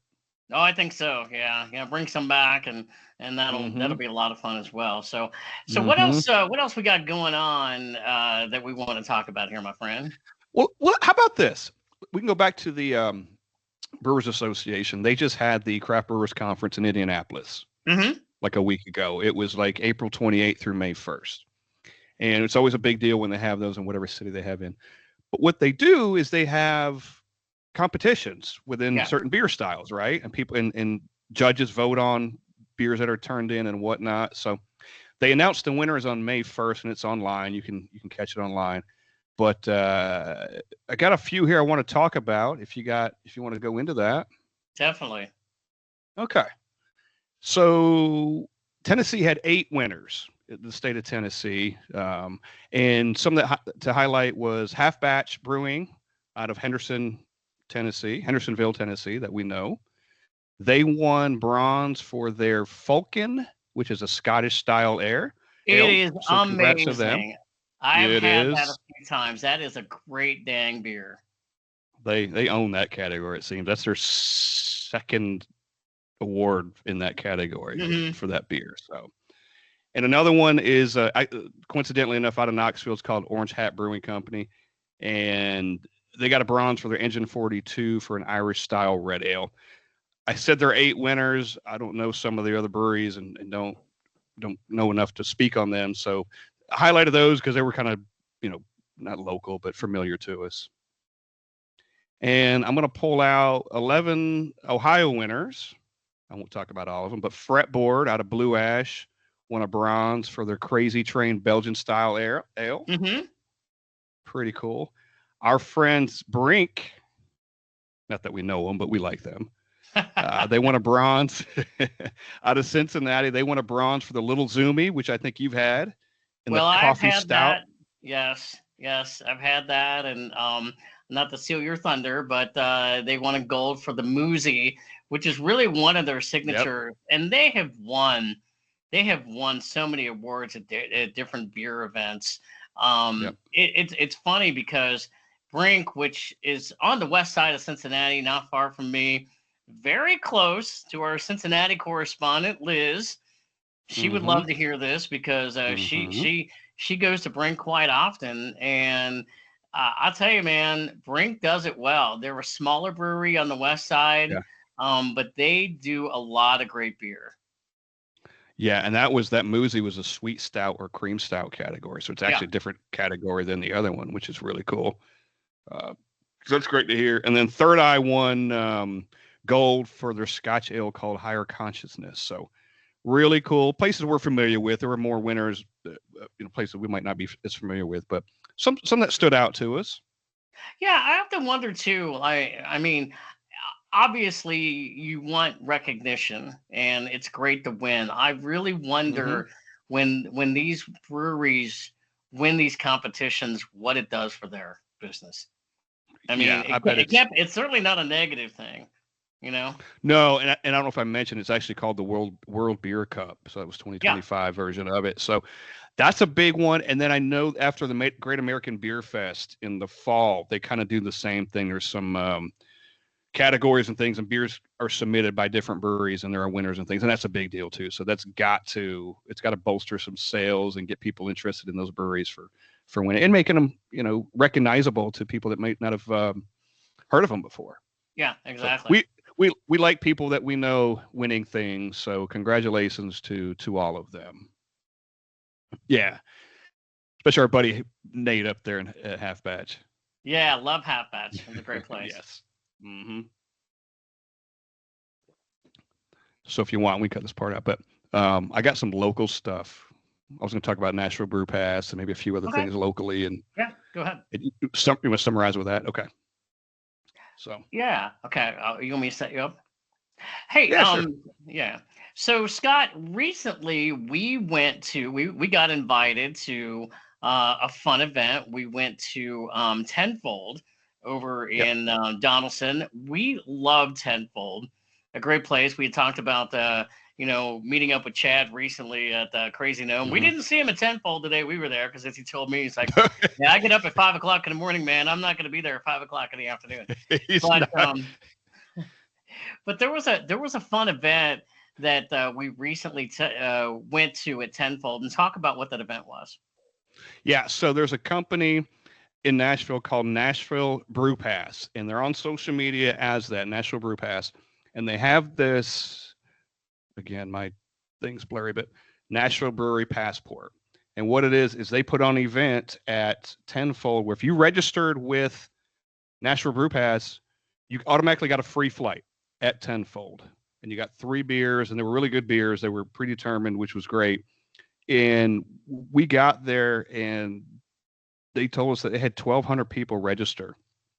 Oh, I think so. Yeah, yeah. Bring some back, and that'll Mm-hmm. be a lot of fun as well. So what Mm-hmm. else? What else we got going on that we want to talk about here, my friend? Well, how about this? We can go back to the Brewers Association. They just had the Craft Brewers Conference in Indianapolis Mm-hmm. like a week ago. It was like April 28th through May 1st. And it's always a big deal when they have those in whatever city they have in. But what they do is they have competitions within Yeah. certain beer styles, right? And people and judges vote on beers that are turned in and whatnot. So they announced the winners on May 1st, and it's online. You can catch it online. But I got a few here I want to talk about. If you want to go into that, Definitely. okay. So Tennessee had 8 winners in the state of Tennessee, and some that to highlight was Half Batch Brewing out of Hendersonville, Tennessee, that we know. They won bronze for their Falcon, which is a Scottish style ale. It is So congrats to them. amazing. I've It had that a is. few times. That is a great dang beer. They own that category. It seems that's their second award in that category Mm-hmm. for that beer. So, and another one is coincidentally enough out of Knoxville. It's called Orange Hat Brewing Company, and they got a bronze for their Engine 42 for an Irish style red ale. I said there are 8 winners. I don't know some of the other breweries and don't know enough to speak on them. So I highlighted those because they were kind of, not local, but familiar to us. And I'm going to pull out 11 Ohio winners. I won't talk about all of them, but Fretboard out of Blue Ash won a bronze for their Crazy Train Belgian style ale. Mm-hmm. Pretty cool. Our friends Brink, not that we know them, but we like them. They won a bronze out of Cincinnati. They won a bronze for the Little Zoomy, which I think you've had, and the Well, I've coffee had stout. that. Yes, yes, I've had that, and not to steal your thunder, but they won a gold for the Muzi, which is really one of their Yep. signature. And they have won. They have won so many awards at different beer events. Yep. It's funny because Brink, which is on the west side of Cincinnati, not far from me, very close to our Cincinnati correspondent, Liz. She would Mm-hmm. love to hear this because Mm-hmm. she goes to Brink quite often, and I'll tell you, man, Brink does it well. They're a smaller brewery on the west side, Yeah. but they do a lot of great beer. Yeah, and that Muzi was a sweet stout or cream stout category, so it's Yeah, actually a different category than the other one, which is really cool. So that's great to hear. And then Third Eye won gold for their Scotch ale called Higher Consciousness. So really cool places we're familiar with. There were more winners, places we might not be as familiar with, but some that stood out to us. yeah. I have to wonder too. I mean, obviously you want recognition, and it's great to win. I really Hmm. wonder when these breweries win these competitions, what it does for their business. I mean, Yeah, I bet it's it's certainly not a negative thing, you know? no, and I don't know if I mentioned it's actually called the World Beer Cup. So that was Yeah. 2025 version of it. So that's a big one. And then I know after the Great American Beer Fest in the fall, they kind of do the same thing. There's some categories and things, and beers are submitted by different breweries, and there are winners and things, and that's a big deal too. So it's got to bolster some sales and get people interested in those breweries for winning and making them recognizable to people that might not have heard of them before. Yeah, So exactly. we like people that we know winning things. So congratulations to all of them. Yeah, especially our buddy Nate up there in Half Batch. Yeah, love Half Batch. It's a great place. Yes. Hmm. So if you want, we can cut this part out. But I got some local stuff. I was going to talk about Nashville Brew Pass and maybe a few other Okay. things locally. And Yeah, go ahead. you want to summarize with that? Okay. So Yeah. Okay. You want me to set you up? Hey, yeah, sure. yeah. So Scott, recently we got invited to a fun event. We went to Tenfold over Yep. in Donaldson. We love Tenfold, a great place. We had talked about meeting up with Chad recently at Crazy Gnome. We Hmm. didn't see him at Tenfold today. We were there because as he told me, he's like, "Yeah, I get up at 5 o'clock in the morning, man. I'm not going to be there at 5 o'clock in the afternoon." He's But not. but there was a fun event that we recently went to at Tenfold, and talk about what that event was. Yeah. So there's a company in Nashville called Nashville Brew Pass, and they're on social media as that Nashville Brew Pass, and they have this. Again, my thing's blurry, but Nashville Brewery Passport. And what it is they put on an event at Tenfold where if you registered with Nashville Brew Pass, you automatically got a free flight at Tenfold. And you got 3 beers, and they were really good beers. They were predetermined, which was great. And we got there, and they told us that they had 1,200 people register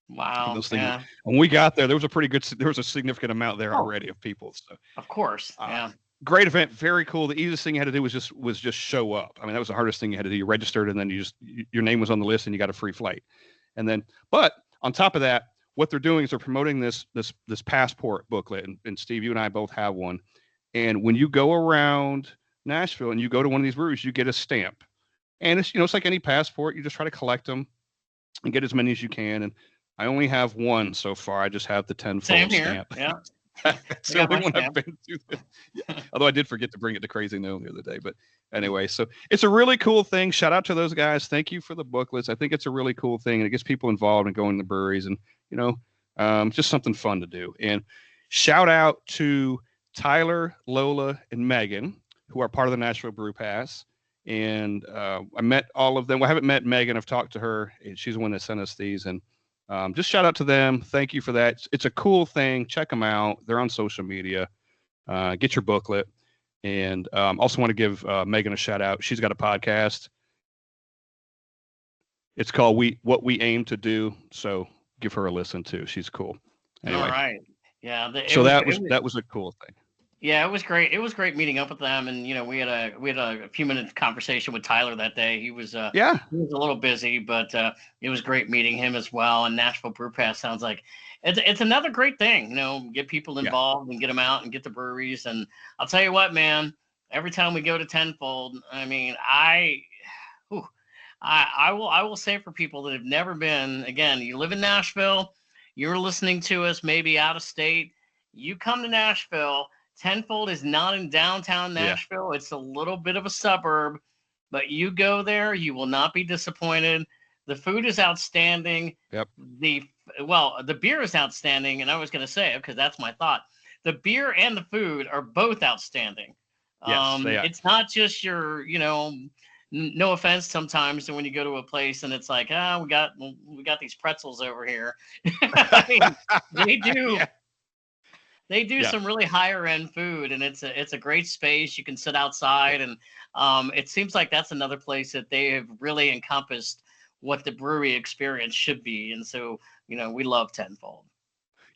for Wow. those things. Yeah. When we got there, there was a significant amount there Oh, already of people. So of course. uh, Yeah. great event, very cool. The easiest thing you had to do was just show up. I mean, that was the hardest thing you had to do. You registered, and then your name was on the list, and you got a free flight. And then, but on top of that, what they're doing is they're promoting this passport booklet. And Steve, you and I both have one. And when you go around Nashville and you go to one of these breweries, you get a stamp. And it's like any passport. You just try to collect them and get as many as you can. And I only have one so far. I just have the Same Tenfold here. stamp. Yeah. It's I the got only my one I've stamp. been to. Yeah. Although I did forget to bring it to Crazy Gnome the other day. But anyway, so it's a really cool thing. Shout out to those guys. Thank you for the booklets. I think it's a really cool thing, and it gets people involved in going to breweries, and just something fun to do. And shout out to Tyler, Lola, and Megan, who are part of the Nashville Brew Pass. And I met all of them. Well, I haven't met Megan. I've talked to her. And she's the one that sent us these. And just shout out to them. Thank you for that. It's a cool thing. Check them out. They're on social media. Get your booklet. And also want to give Megan a shout out. She's got a podcast. It's called What We Aim to Do. So give her a listen too. She's cool. All Anyway, right. Yeah, So that was a cool thing. yeah, it was great. It was great meeting up with them, and we had a few minutes conversation with Tyler that day. Yeah. He was a little busy, but it was great meeting him as well. And Nashville Brew Pass sounds like it's another great thing. Get people Yeah. involved and get them out and get the breweries. And I'll tell you what, man, every time we go to Tenfold, I mean, whew, I will say for people that have never been, again, you live in Nashville, you're listening to us maybe out of state, you come to Nashville. Tenfold is not in downtown Yeah. Nashville. It's a little bit of a suburb, but you go there, you will not be disappointed. The food is outstanding. Yep. The beer is outstanding, and I was going to say, because that's my thought. The beer and the food are both outstanding. Yes, they are. It's not just your, no offense sometimes when you go to a place and it's like, we got these pretzels over here. I mean, they do. Yeah. They do some really higher end food, and it's a great space. You can sit outside, and it seems like that's another place that they have really encompassed what the brewery experience should be. And so, we love Tenfold.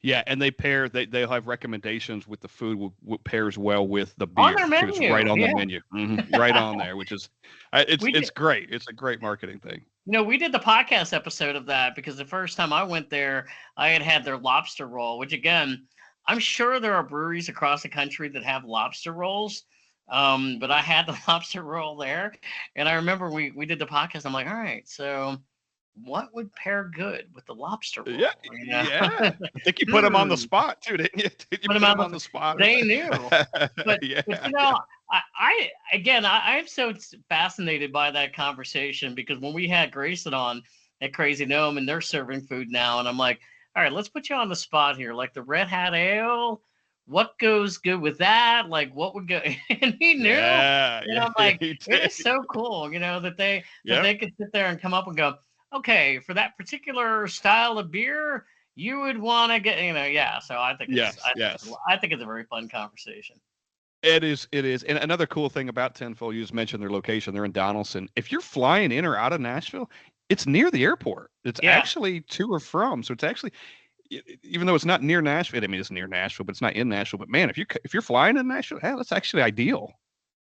Yeah, and they'll have recommendations with the food, what pairs well with the beer. On their menu. It's right on the menu, right on there, which is it's great. It's a great marketing thing. We did the podcast episode of that because the first time I went there, I had their lobster roll, which again, I'm sure there are breweries across the country that have lobster rolls, but I had the lobster roll there, and I remember we did the podcast. I'm like, all right, so what would pair good with the lobster roll? Yeah. I think you put them on the spot too, didn't you? Did you put them on the spot? They knew, but I'm so fascinated by that conversation because when we had Grayson on at Crazy Gnome and they're serving food now, and I'm like, all right, let's put you on the spot here. Like the Red Hat Ale, what goes good with that? Like what would go? And he knew. I'm like, it is so cool, that they could sit there and come up and go, okay, for that particular style of beer, you would want to get, So I think I think it's a very fun conversation. It is. And another cool thing about Tenfold, you just mentioned their location. They're in Donaldson. If you're flying in or out of Nashville, it's near the airport. It's actually to or from. So it's actually, even though it's not near Nashville, I mean, it's near Nashville, but it's not in Nashville. But man, if you're flying in Nashville, that's actually ideal.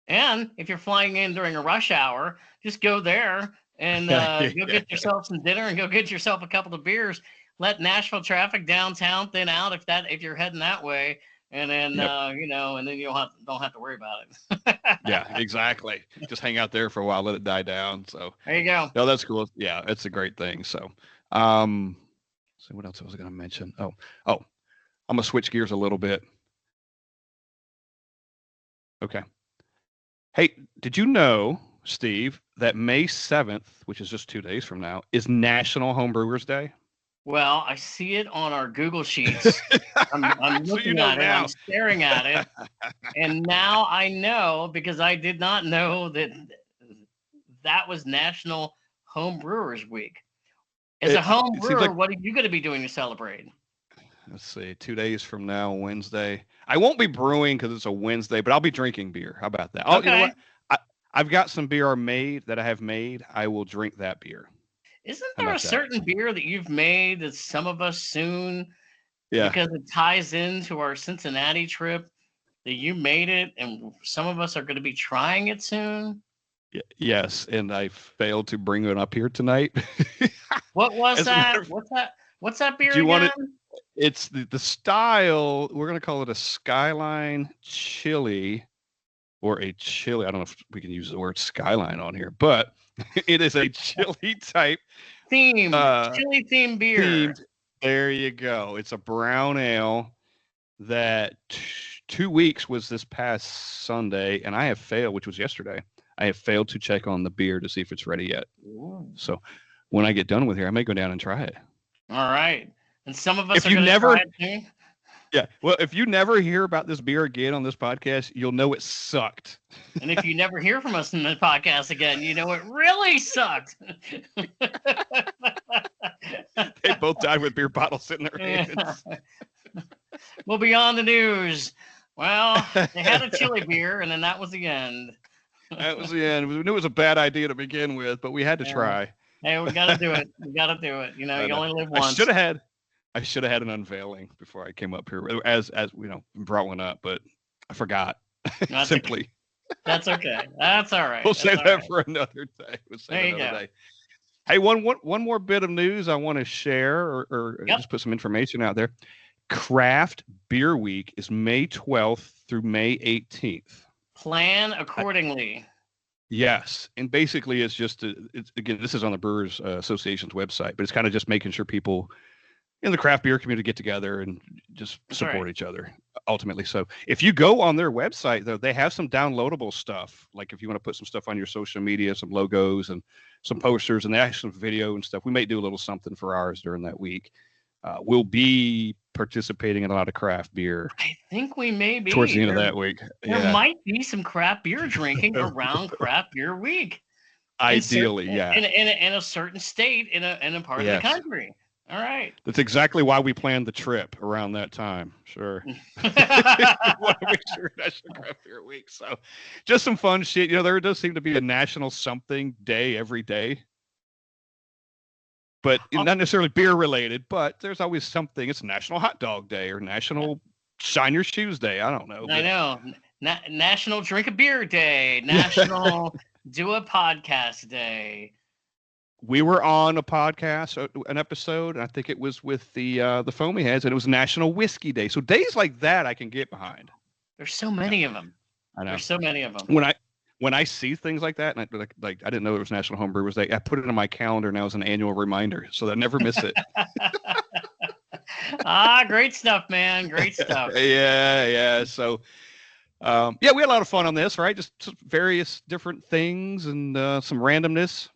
And if you're flying in during a rush hour, just go there and go get yourself some dinner and go get yourself a couple of beers. Let Nashville traffic downtown thin out if you're heading that way. And then and then you don't have to worry about it. Yeah, exactly. Just hang out there for a while, let it die down. So there you go. No, that's cool. Yeah, it's a great thing. So, so what else was I going to mention? Oh, I'm gonna switch gears a little bit. Okay. Hey, did you know, Steve, that May 7th, which is just 2 days from now, is National Homebrewers Day? Well, I see it on our Google Sheets. I'm looking at it. I'm staring at it. And now I know, because I did not know that was National Home Brewers Week. As a home brewer, what are you going to be doing to celebrate? Let's see, 2 days from now, Wednesday. I won't be brewing because it's a Wednesday, but I'll be drinking beer. How about that? Okay. You know what? I've got some beer that I have made. I will drink that beer. Isn't there a certain beer that you've made that some of us soon, yeah, because it ties into our Cincinnati trip, that you made it and some of us are going to be trying it soon? Yes, and I failed to bring it up here tonight. What was that? What's that beer again? It's the style, we're going to call it a Skyline Chili or a chili. I don't know if we can use the word Skyline on here, but it is a chili type chili themed beer. There you go. It's a brown ale that 2 weeks was this past Sunday, and I have failed, which was yesterday. I have failed to check on the beer to see if it's ready yet. Ooh. So when I get done with here, I may go down and try it. All right. And some of us are going to try it too. Yeah. Well, if you never hear about this beer again on this podcast, you'll know it sucked. And if you never hear from us in the podcast again, you know it really sucked. They both died with beer bottles in their hands. We'll be on the news. Well, they had a chili beer, and then that was the end. That was the end. We knew it was a bad idea to begin with, but we had to try. Hey, we got to do it. We got to do it. You only live once. I should have had an unveiling before I came up here, as brought one up, but I forgot. That's okay. Simply. That's okay. That's all right. We'll That's save all that right. for another day. We'll save There you another go. day. Hey, one more bit of news I want to share, or Yep. just put some information out there. Craft Beer Week is May 12th through May 18th. Plan accordingly. Yes, and basically it's just again, this is on the Brewers Association's website, but it's kind of just making sure people in the craft beer community get together and just support each other ultimately. So if you go on their website, though, they have some downloadable stuff. Like if you want to put some stuff on your social media, some logos and some posters, and they have some video and stuff. We may do a little something for ours during that week. We'll be participating in a lot of craft beer. I think we may be towards the end of that week. There might be some craft beer drinking around Craft Beer Week. Ideally, in a certain state in a part of the country. All right. That's exactly why we planned the trip around that time. Sure. We want to make sure National Craft Beer Week. So just some fun shit. There does seem to be a national something day every day. But not necessarily beer related, but there's always something. It's National Hot Dog Day or National Shine Your Shoes Day. I don't know. I know. National Drink a Beer Day. National Do a Podcast Day. We were on a podcast, an episode. I think it was with the Foamy Heads, and it was National Whiskey Day. So days like that, I can get behind. There's so many of them. I know. There's so many of them. When I see things like that, and I didn't know it was National Homebrewers Day, I put it on my calendar now as an annual reminder, so that I never miss it. Great stuff, man. Great stuff. Yeah. So, we had a lot of fun on this, right? Just various different things and some randomness.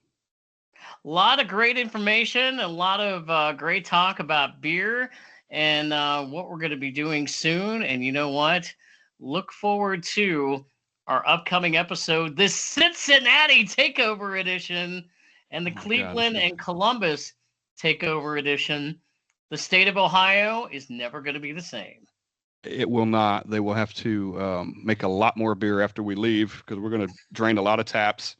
A lot of great information, a lot of great talk about beer and what we're going to be doing soon. And you know what? Look forward to our upcoming episode, the Cincinnati Takeover Edition and the Cleveland and Columbus Takeover Edition. The state of Ohio is never going to be the same. It will not. They will have to make a lot more beer after we leave because we're going to drain a lot of taps.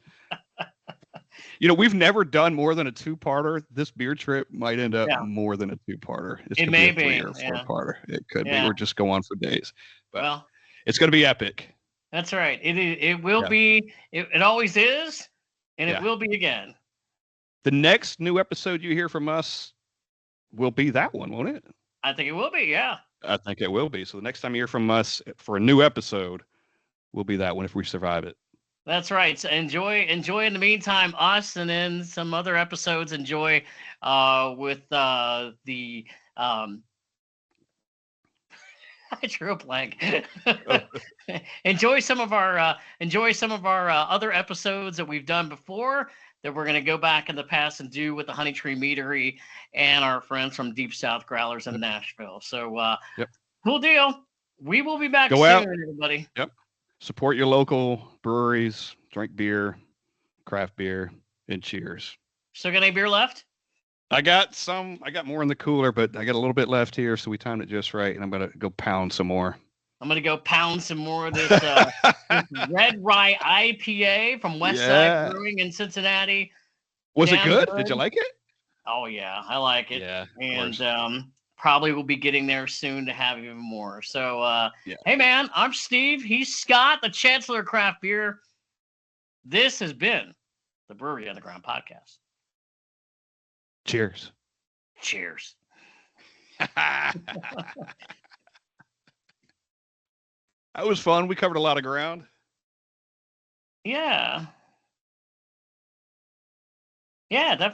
We've never done more than a two-parter. This beer trip might end up more than a two-parter. It may be a 3 or 4-parter. It could be. We're just go on for days. But it's going to be epic. That's right. It will be. It always is, and it will be again. The next new episode you hear from us will be that one, won't it? I think it will be. Yeah. I think it will be. So the next time you hear from us for a new episode will be that one if we survive it. That's right. So enjoy in the meantime us, and then some other episodes enjoy with the I drew a blank. Enjoy some of our other episodes that we've done before that we're going to go back in the past and do with the Honey Tree Meadery and our friends from Deep South Growlers in Nashville. So cool deal. We will be back soon, everybody. Yep. Support your local breweries, drink beer, craft beer, and cheers. Still got any beer left? I got more in the cooler, but I got a little bit left here, so we timed it just right, and I'm going to go pound some more. I'm going to go pound some more of this, this Red Rye IPA from Westside Brewing in Cincinnati. Was it good? Did you like it? Oh, yeah. I like it. Yeah, and probably will be getting there soon to have even more. So, hey, man, I'm Steve. He's Scott, the Chancellor of Craft Beer. This has been the Brewery Underground Podcast. Cheers. Cheers. That was fun. We covered a lot of ground. Yeah. Yeah, definitely.